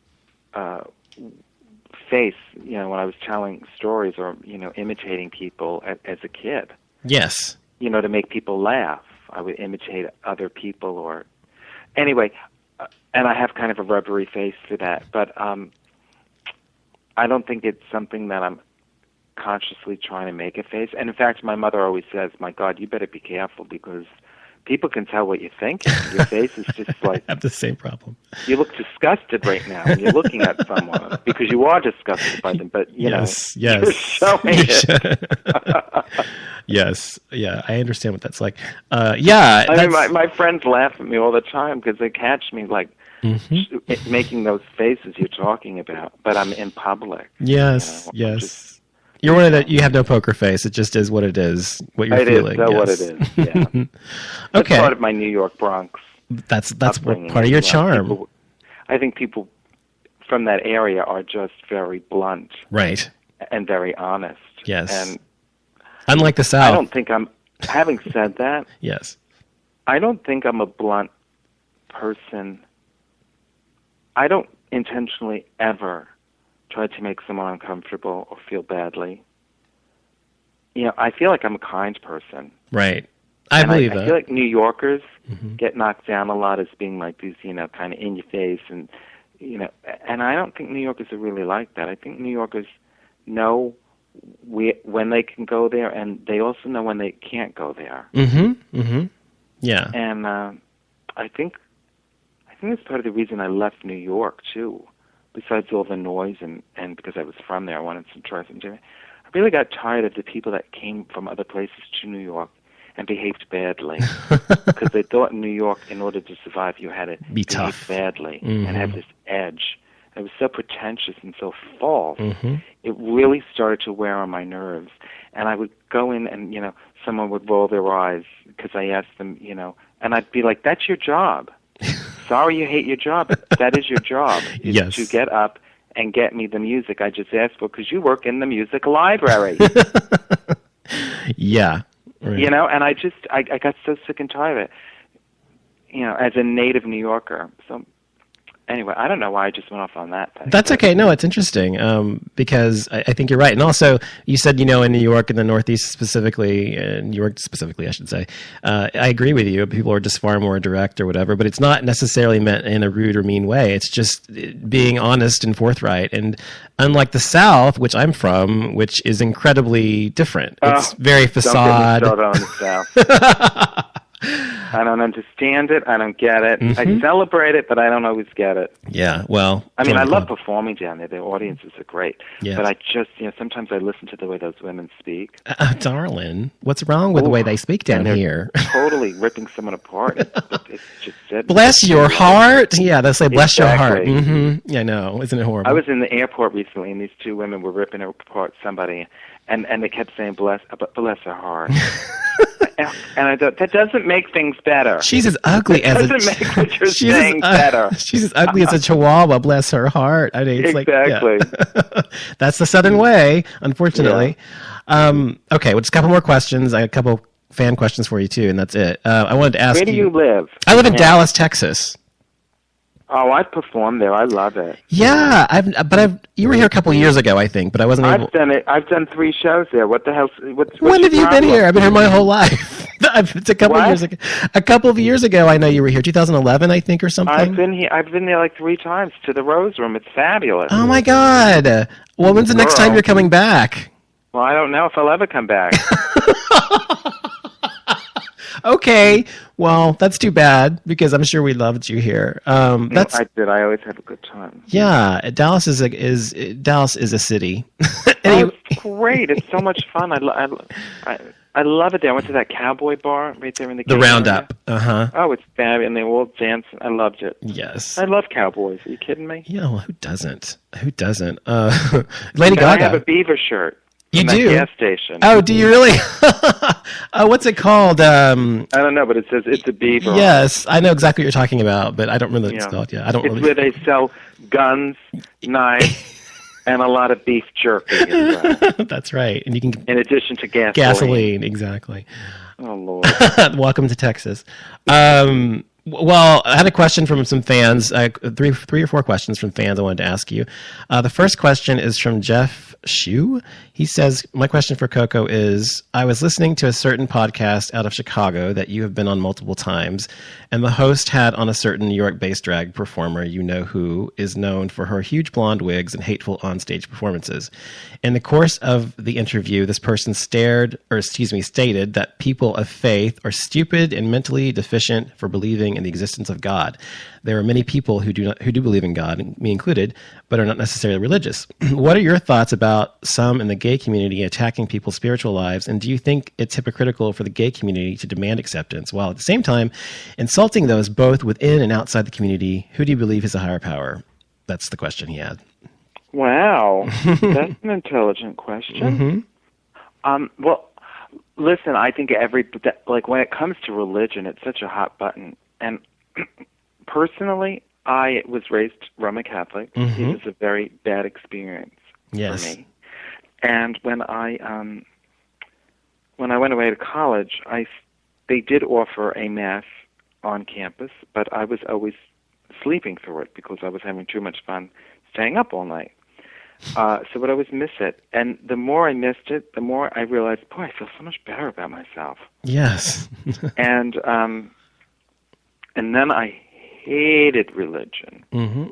face, when I was telling stories or, imitating people as a kid. Yes. To make people laugh. I would imitate other people or... Anyway, and I have kind of a rubbery face for that, but I don't think it's something that I'm consciously trying to make a face. And in fact, my mother always says, my God, you better be careful because people can tell what you think. Your face is just like... I have the same problem. You look disgusted right now when you're looking at someone because you are disgusted by them, but, you're showing it. Yes. Yeah, I understand what that's like. Yeah. I mean, my friends laugh at me all the time because they catch me, like, making those faces you're talking about, but I'm in public. Yes, yes. You're one of that. You have no poker face. It just is what it is. What you're feeling. It is what it is. Yeah. That's part of my New York Bronx. That's part of your charm. I think people from that area are just very blunt, right, and very honest. Yes. And unlike the South, I don't think I'm. Having said that, yes, I don't think I'm a blunt person. I don't intentionally ever try to make someone uncomfortable or feel badly. I feel like I'm a kind person. Right. I believe that. I feel like New Yorkers get knocked down a lot as being like these, kind of in your face and, and I don't think New Yorkers are really like that. I think New Yorkers know when they can go there and they also know when they can't go there. Mm-hmm. Mm-hmm. Yeah. And I think that's part of the reason I left New York, too. Besides all the noise and because I was from there, I wanted to try something different. I really got tired of the people that came from other places to New York and behaved badly. Because they thought in New York, in order to survive, you had to be behave tough badly and have this edge. It was so pretentious and so false. It really started to wear on my nerves. And I would go in and, someone would roll their eyes because I asked them, and I'd be like, that's your job. Sorry you hate your job. That is your job, is to get up and get me the music I just asked for because you work in the music library. Yeah. Right. And I got so sick and tired of it, as a native New Yorker. So Anyway, I don't know why I just went off on that thing. That's okay. No, it's interesting because I think you're right. And also, you said, in New York and the Northeast specifically, and New York specifically, I should say, I agree with you. People are just far more direct or whatever, but it's not necessarily meant in a rude or mean way. It's just being honest and forthright. And unlike the South, which I'm from, which is incredibly different. It's very facade. Don't get me started on the South. I don't understand it. I don't get it. I celebrate it, but I don't always get it. Yeah, well... I mean, I love performing down there. The audiences are great. Yeah. But I just, sometimes I listen to the way those women speak. Darling, what's wrong with the way they speak down here? Totally ripping someone apart. It's just... Bless your heart. Yeah, they'll say, bless your heart. Mm-hmm. Yeah, I know. Isn't it horrible? I was in the airport recently, and these two women were ripping apart somebody, and they kept saying, bless her heart. And I thought, that doesn't make things better. She's as ugly as a... doesn't make what you're saying better. She's as ugly as a chihuahua, bless her heart. I mean, it's exactly. That's the Southern way, unfortunately. Yeah. Okay, well, just a couple more questions. I got a couple fan questions for you, too, and that's it. I wanted to ask you... Where do you live? I live in Dallas, Texas. Oh, I've performed there. I love it. Yeah, you were here a couple of years ago, I think, but I wasn't able... I've done it. I've done 3 shows there. What the hell? What's when have you been here? I've been here my whole life. It's a couple of years ago. A couple of years ago, I know you were here. 2011, I think, or something. I've been here. I've been there like 3 times to the Rose Room. It's fabulous. Oh my God! Well, when's the next time you're coming back? Well, I don't know if I'll ever come back. Okay, well, that's too bad because I'm sure we loved you here. I did. I always have a good time. Yeah, Dallas is a city. It's great. It's so much fun. I love it there. I went to that cowboy bar right there in the Roundup. Uh-huh. Oh, it's fabulous, and they were all dancing. I loved it. Yes. I love cowboys. Are you kidding me? Yeah, well, who doesn't? Lady Gaga. I have a beaver shirt. You do? Gas station. Oh, do you really? What's it called? I don't know, but it says it's a beaver. Yes, I know exactly what you're talking about, but I don't remember what it's called. Yeah, It's where they sell guns, knives, and a lot of beef jerky. That's right, and you can. In addition to gasoline. Gasoline, exactly. Oh Lord. Welcome to Texas. Well, I had a question from some fans, 3 or 4 questions from fans I wanted to ask you. The first question is from Jeff Shu. He says, my question for Coco is, I was listening to a certain podcast out of Chicago that you have been on multiple times, and the host had on a certain New York-based drag performer, who is known for her huge blonde wigs and hateful onstage performances. In the course of the interview, this person stated that people of faith are stupid and mentally deficient for believing in the existence of God. There are many people who do believe in God, me included, but are not necessarily religious. What are your thoughts about some in the gay community attacking people's spiritual lives, and do you think it's hypocritical for the gay community to demand acceptance while at the same time insulting those both within and outside the community? Who do you believe is a higher power? That's the question he had. Wow, that's an intelligent question. Mm-hmm. Well, listen, I think when it comes to religion, it's such a hot button, and personally, I was raised Roman Catholic. Mm-hmm. It was a very bad experience for me. And when I went away to college, they did offer a mass on campus, but I was always sleeping through it because I was having too much fun staying up all night. So would always miss it. And the more I missed it, the more I realized, boy, I feel so much better about myself. Yes. And then I hated religion. Mm-hmm.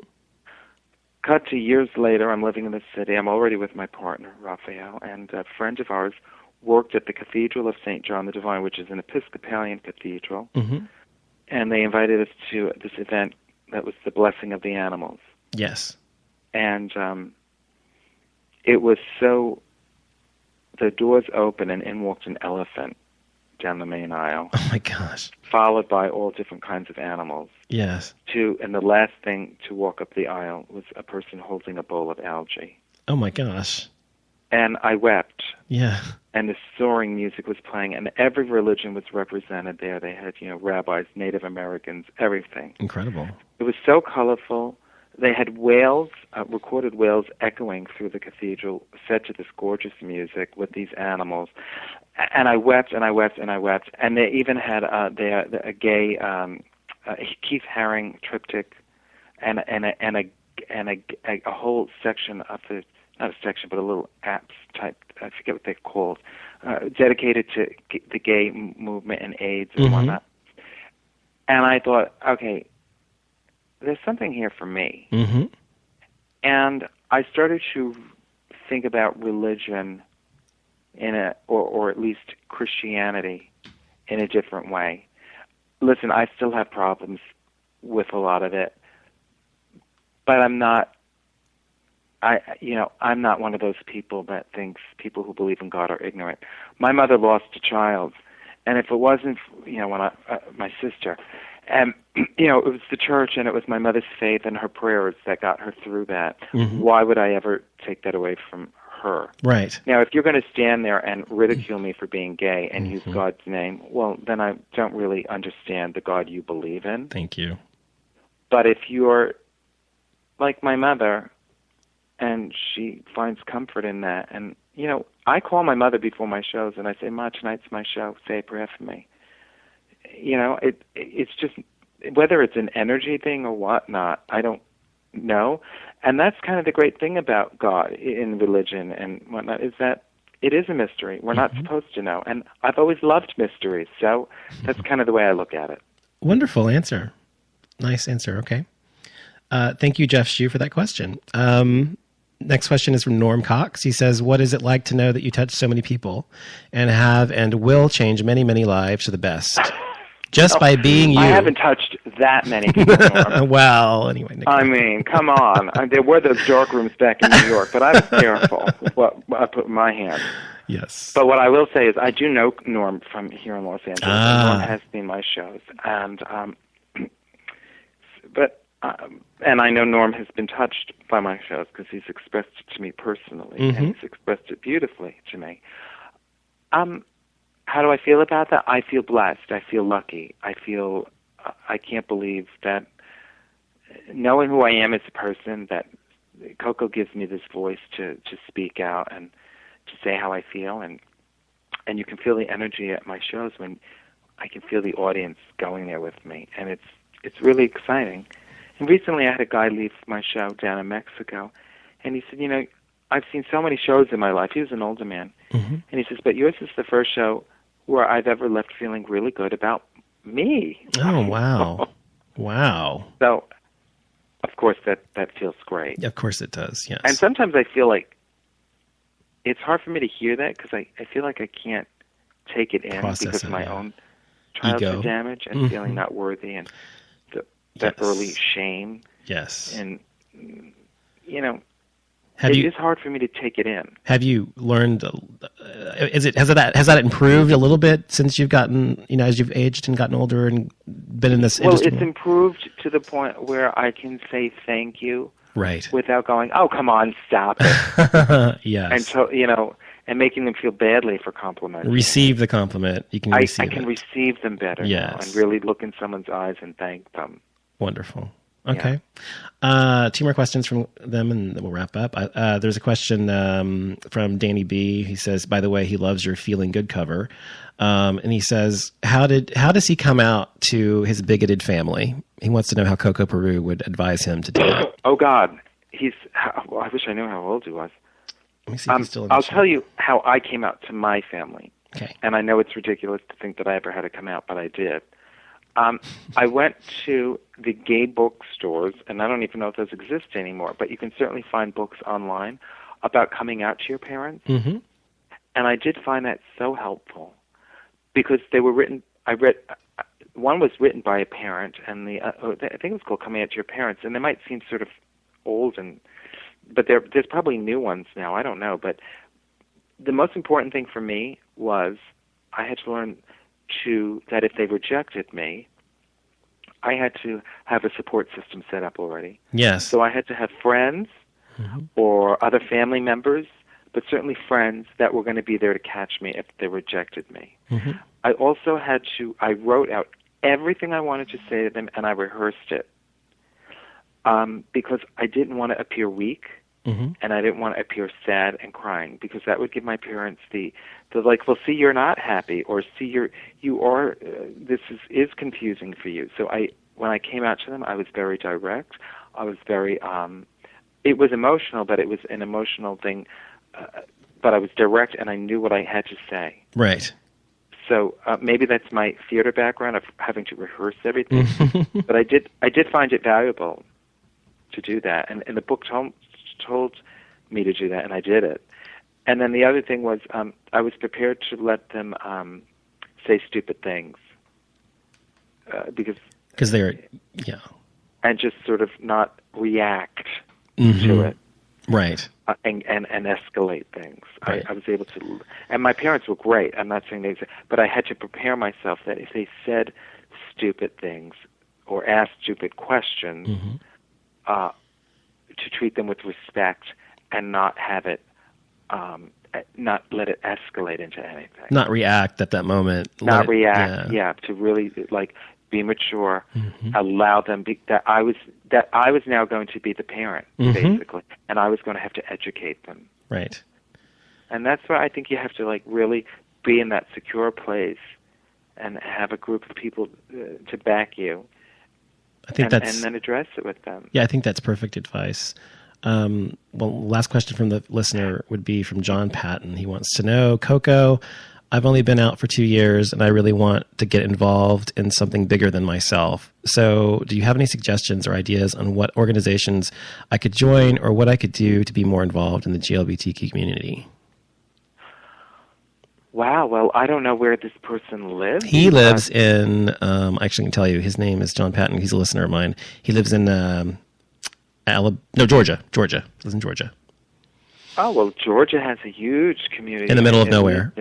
Cut to years later, I'm living in the city. I'm already with my partner, Raphael, and a friend of ours worked at the Cathedral of St. John the Divine, which is an Episcopalian cathedral. Mm-hmm. And they invited us to this event that was the Blessing of the Animals. Yes. And it was so... The doors opened, and in walked an elephant down the main aisle. Oh, my gosh. Followed by all different kinds of animals. Yes. And the last thing to walk up the aisle was a person holding a bowl of algae. Oh, my gosh. And I wept. Yeah. And the soaring music was playing, and every religion was represented there. They had, rabbis, Native Americans, everything. Incredible. It was so colorful. They had whales, recorded whales echoing through the cathedral, set to this gorgeous music with these animals. And I wept, and I wept, and I wept. And they even had a gay Keith Haring triptych a whole section of the, not a section, but a little apps type, I forget what they're called, dedicated to the gay movement and AIDS and whatnot. And I thought, okay, there's something here for me. And I started to think about religion or at least Christianity in a different way. Listen, I still have problems with a lot of it, but I'm not one of those people that thinks people who believe in God are ignorant. My mother lost a child, and if it wasn't, my sister, and it was the church and it was my mother's faith and her prayers that got her through that. Why would I ever take that away from her? Right. Now, if you're going to stand there and ridicule me for being gay and use God's name, well, then I don't really understand the God you believe in. Thank you. But if you're like my mother, and she finds comfort in that, and I call my mother before my shows and I say, "Ma, tonight's my show. Say a prayer for me." It's just, whether it's an energy thing or whatnot, I don't know. And that's kind of the great thing about God in religion and whatnot, is that it is a mystery. We're not supposed to know. And I've always loved mysteries, so that's kind of the way I look at it. Wonderful answer. Nice answer. Okay. Thank you, Jeff Shue, for that question. Next question is from Norm Cox. He says, what is it like to know that you touch so many people and have and will change many, many lives to the best? Just by being you. I haven't touched that many people, Norm. Well, anyway. I mean, come on. There were those dark rooms back in New York, but I was careful with what I put in my hand. Yes. But what I will say is I do know Norm from here in Los Angeles. Norm has seen my shows. And and I know Norm has been touched by my shows because he's expressed it to me personally, and he's expressed it beautifully to me. How do I feel about that? I feel blessed. I feel lucky. I can't believe that, knowing who I am as a person, that Coco gives me this voice to speak out and to say how I feel, and you can feel the energy at my shows when I can feel the audience going there with me, and it's really exciting. And recently I had a guy leave my show down in Mexico, and he said, I've seen so many shows in my life. He was an older man. And he says, but yours is the first show where I've ever left feeling really good about me. Oh, wow. Wow. So, of course, that feels great. Of course it does, yes. And sometimes I feel like it's hard for me to hear that because I feel like I can't take it in because of my own childhood damage and feeling not worthy and that early shame. Yes. And, it is hard for me to take it in. Have you learned, has that improved a little bit since you've gotten, as you've aged and gotten older and been in this industry? Well, it's improved to the point where I can say thank you. Right. Without going, oh, come on, stop it. Yes. And so, and making them feel badly for compliments. Receive the compliment. You can receive I can receive them better now and really look in someone's eyes and thank them. Wonderful. Okay. Yeah. 2 more questions from them, and then we'll wrap up. There's a question from Danny B. He says, by the way, he loves your Feeling Good cover. And he says, how does he come out to his bigoted family? He wants to know how Coco Peru would advise him to do that. Oh, God. I wish I knew how old he was. Let me see if he's still in the I'll show. tell you how I came out to my family. Okay. And I know it's ridiculous to think that I ever had to come out, but I did. I went to the gay bookstores, and I don't even know if those exist anymore, but you can certainly find books online about coming out to your parents. And I did find that so helpful because they were written, one was written by a parent, and I think it was called Coming Out to Your Parents, and they might seem sort of old, but there's probably new ones now, I don't know, but the most important thing for me was I had to learn that if they rejected me, I had to have a support system set up already. Yes. So I had to have friends or other family members, but certainly friends that were going to be there to catch me if they rejected me. I also I wrote out everything I wanted to say to them, and I rehearsed it because I didn't want to appear weak. And I didn't want to appear sad and crying because that would give my parents the like, well, see, you're not happy, or see, this is confusing for you. So when I came out to them, I was very direct. I was very, it was emotional, but it was an emotional thing, but I was direct and I knew what I had to say. Right. So maybe that's my theater background of having to rehearse everything, but I did find it valuable to do that, and the book told me to do that, and I did it. And then the other thing was I was prepared to let them say stupid things because they're, yeah, and just sort of not react to it. Right. And escalate things. Right. I was able to, and my parents were great. I'm not saying they, but I had to prepare myself that if they said stupid things or asked stupid questions, to treat them with respect and not have it, not let it escalate into anything. Not react at that moment. Not react. Yeah, to really like be mature, allow them that I was now going to be the parent basically, and I was going to have to educate them. Right. And that's why I think you have to like really be in that secure place and have a group of people to back you. I think and then address it with them. Yeah, I think that's perfect advice. Well, last question from the listener would be from John Patton. He wants to know, Coco, I've only been out for 2 years and I really want to get involved in something bigger than myself. So do you have any suggestions or ideas on what organizations I could join or what I could do to be more involved in the GLBTQ community? Wow. Well, I don't know where this person lives. He lives in, I actually can tell you, his name is John Patton. He's a listener of mine. He lives in Georgia. He lives in Georgia. Oh, well, Georgia has a huge community. In the middle of nowhere.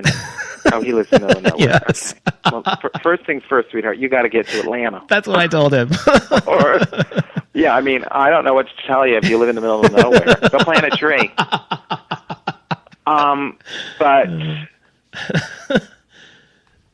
He lives in the middle of nowhere. Yes. Okay. Well, first things first, sweetheart, you got to get to Atlanta. That's what I told him. Yeah, I mean, I don't know what to tell you if you live in the middle of nowhere. Go plant a tree. But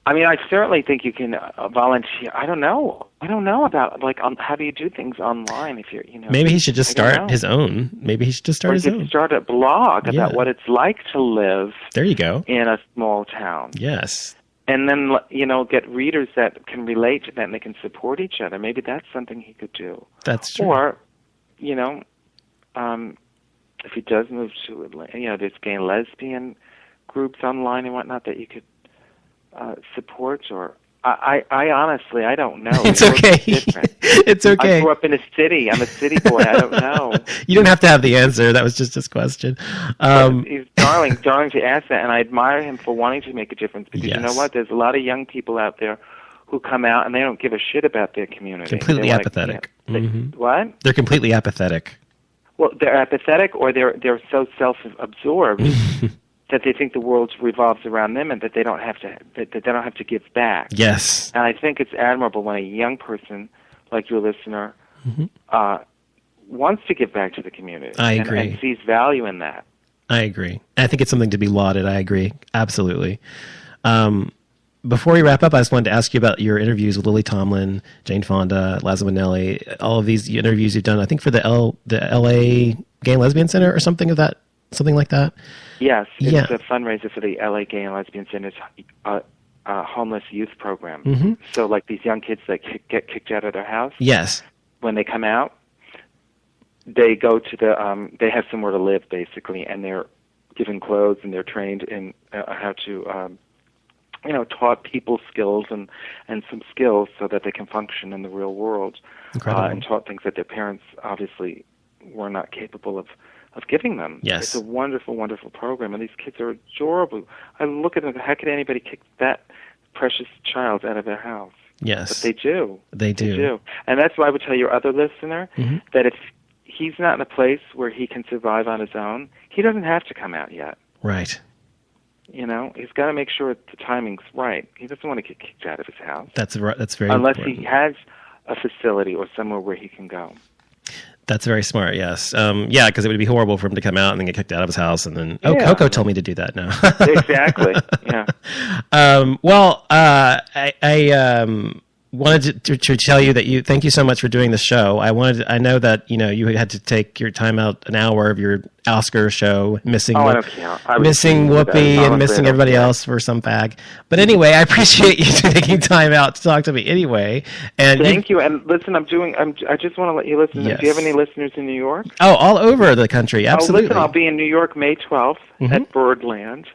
I mean, I certainly think you can volunteer. I don't know about like how do you do things online if you're Maybe he should just start his own. Maybe he should just start his own. Start a blog about what it's like to live. There you go. In a small town. Yes. And then get readers that can relate to that and they can support each other. Maybe that's something he could do. That's true. Or, if he does move to Atlanta, there's gay and lesbian groups online and whatnot that you could support. Or I honestly, I don't know. It's okay. It's okay. I grew up in a city. I'm a city boy. I don't know. You don't have to have the answer. That was just his question. He's darling to ask that, and I admire him for wanting to make a difference because you know what? There's a lot of young people out there who come out and they don't give a shit about their community. Completely apathetic. What? They're completely apathetic. Well, they're apathetic, or they're so self-absorbed that they think the world revolves around them and that they don't have to give back. Yes. And I think it's admirable when a young person like your listener wants to give back to the community. I agree. And sees value in that. I agree. I think it's something to be lauded. I agree. Absolutely. Before we wrap up, I just wanted to ask you about your interviews with Lily Tomlin, Jane Fonda, Liza Minnelli, all of these interviews you've done, I think for the LA Gay and Lesbian Center or something like that. Yes, it's a fundraiser for the LA Gay and Lesbian Center's homeless youth program. So like these young kids that get kicked out of their house. Yes. When they come out, they go to they have somewhere to live basically, and they're given clothes and they're trained in how to taught people skills and some skills so that they can function in the real world. Incredible. And taught things that their parents obviously were not capable of giving them. Yes. It's a wonderful, wonderful program, and these kids are adorable. I look at them, how could anybody kick that precious child out of their house? Yes. But they do. They do. And that's why I would tell your other listener that if he's not in a place where he can survive on his own, he doesn't have to come out yet. Right. He's got to make sure the timing's right. He doesn't want to get kicked out of his house. That's very unless important. He has a facility or somewhere where he can go. That's very smart, yes. Because it would be horrible for him to come out and then get kicked out of his house and then, Coco told me to do that now. Exactly, yeah. wanted to tell you that thank you so much for doing the show. I know that you had to take your time out, an hour of your Oscar show, missing I don't care. missing Whoopi and missing everybody else for some fag. But anyway, I appreciate you taking time out to talk to me anyway. And thank you. And listen, I just want to let you listen. Yes. Do you have any listeners in New York? Oh, all over the country. Absolutely. Oh, listen, I'll be in New York May 12th at Birdland.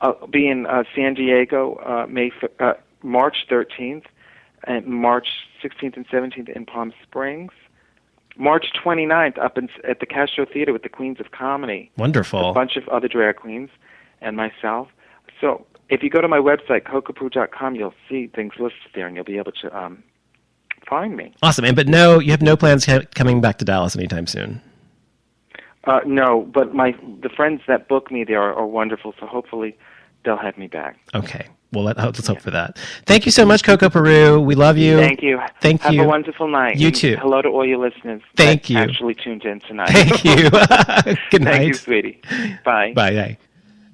I'll be in San Diego March 13th. And March 16th and 17th in Palm Springs. March 29th up at the Castro Theater with the Queens of Comedy. Wonderful. A bunch of other drag queens and myself. So if you go to my website, cocoperu.com, you'll see things listed there, and you'll be able to find me. Awesome. But no, you have no plans coming back to Dallas anytime soon? No, but the friends that book me there are wonderful, so hopefully they'll have me back. Okay. Well, let's hope for that. Thank you so much, Coco Peru. We love you. Thank you. Thank you. Have a wonderful night. You too. Hello to all your listeners. Thank you. Actually tuned in tonight. Thank you. Good night. Thank you, sweetie. Bye. Bye.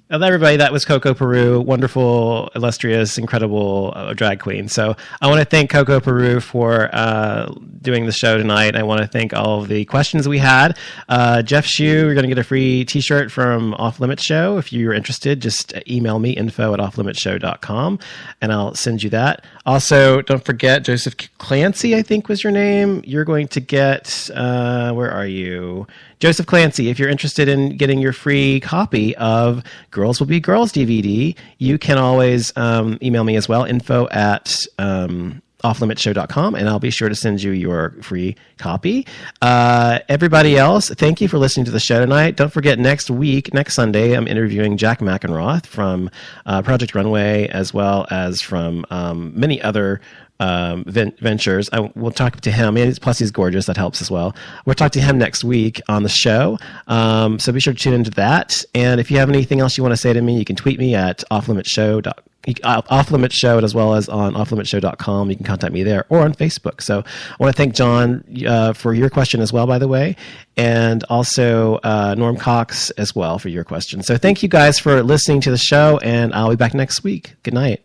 Well, everybody, that was Coco Peru, wonderful, illustrious, incredible drag queen. So I want to thank Coco Peru for doing the show tonight. I want to thank all of the questions we had. Jeff Shue, you're going to get a free T-shirt from Off Limits Show. If you're interested, just email me, info@offlimitshow.com, and I'll send you that. Also, don't forget, Joseph Clancy, I think was your name. You're going to get, where are you? Joseph Clancy, if you're interested in getting your free copy of Girls Will Be Girls DVD, you can always email me as well, info@offlimitshow.com, and I'll be sure to send you your free copy. Everybody else, thank you for listening to the show tonight. Don't forget, next Sunday, I'm interviewing Jack McEnroth from Project Runway, as well as from many other ventures. We'll talk to him. Plus, he's gorgeous. That helps as well. We'll talk to him next week on the show. So be sure to tune into that. And if you have anything else you want to say to me, you can tweet me at offlimitshow, as well as on offlimitshow.com. You can contact me there or on Facebook. So I want to thank John for your question as well, by the way, and also Norm Cox as well for your question. So thank you guys for listening to the show, and I'll be back next week. Good night.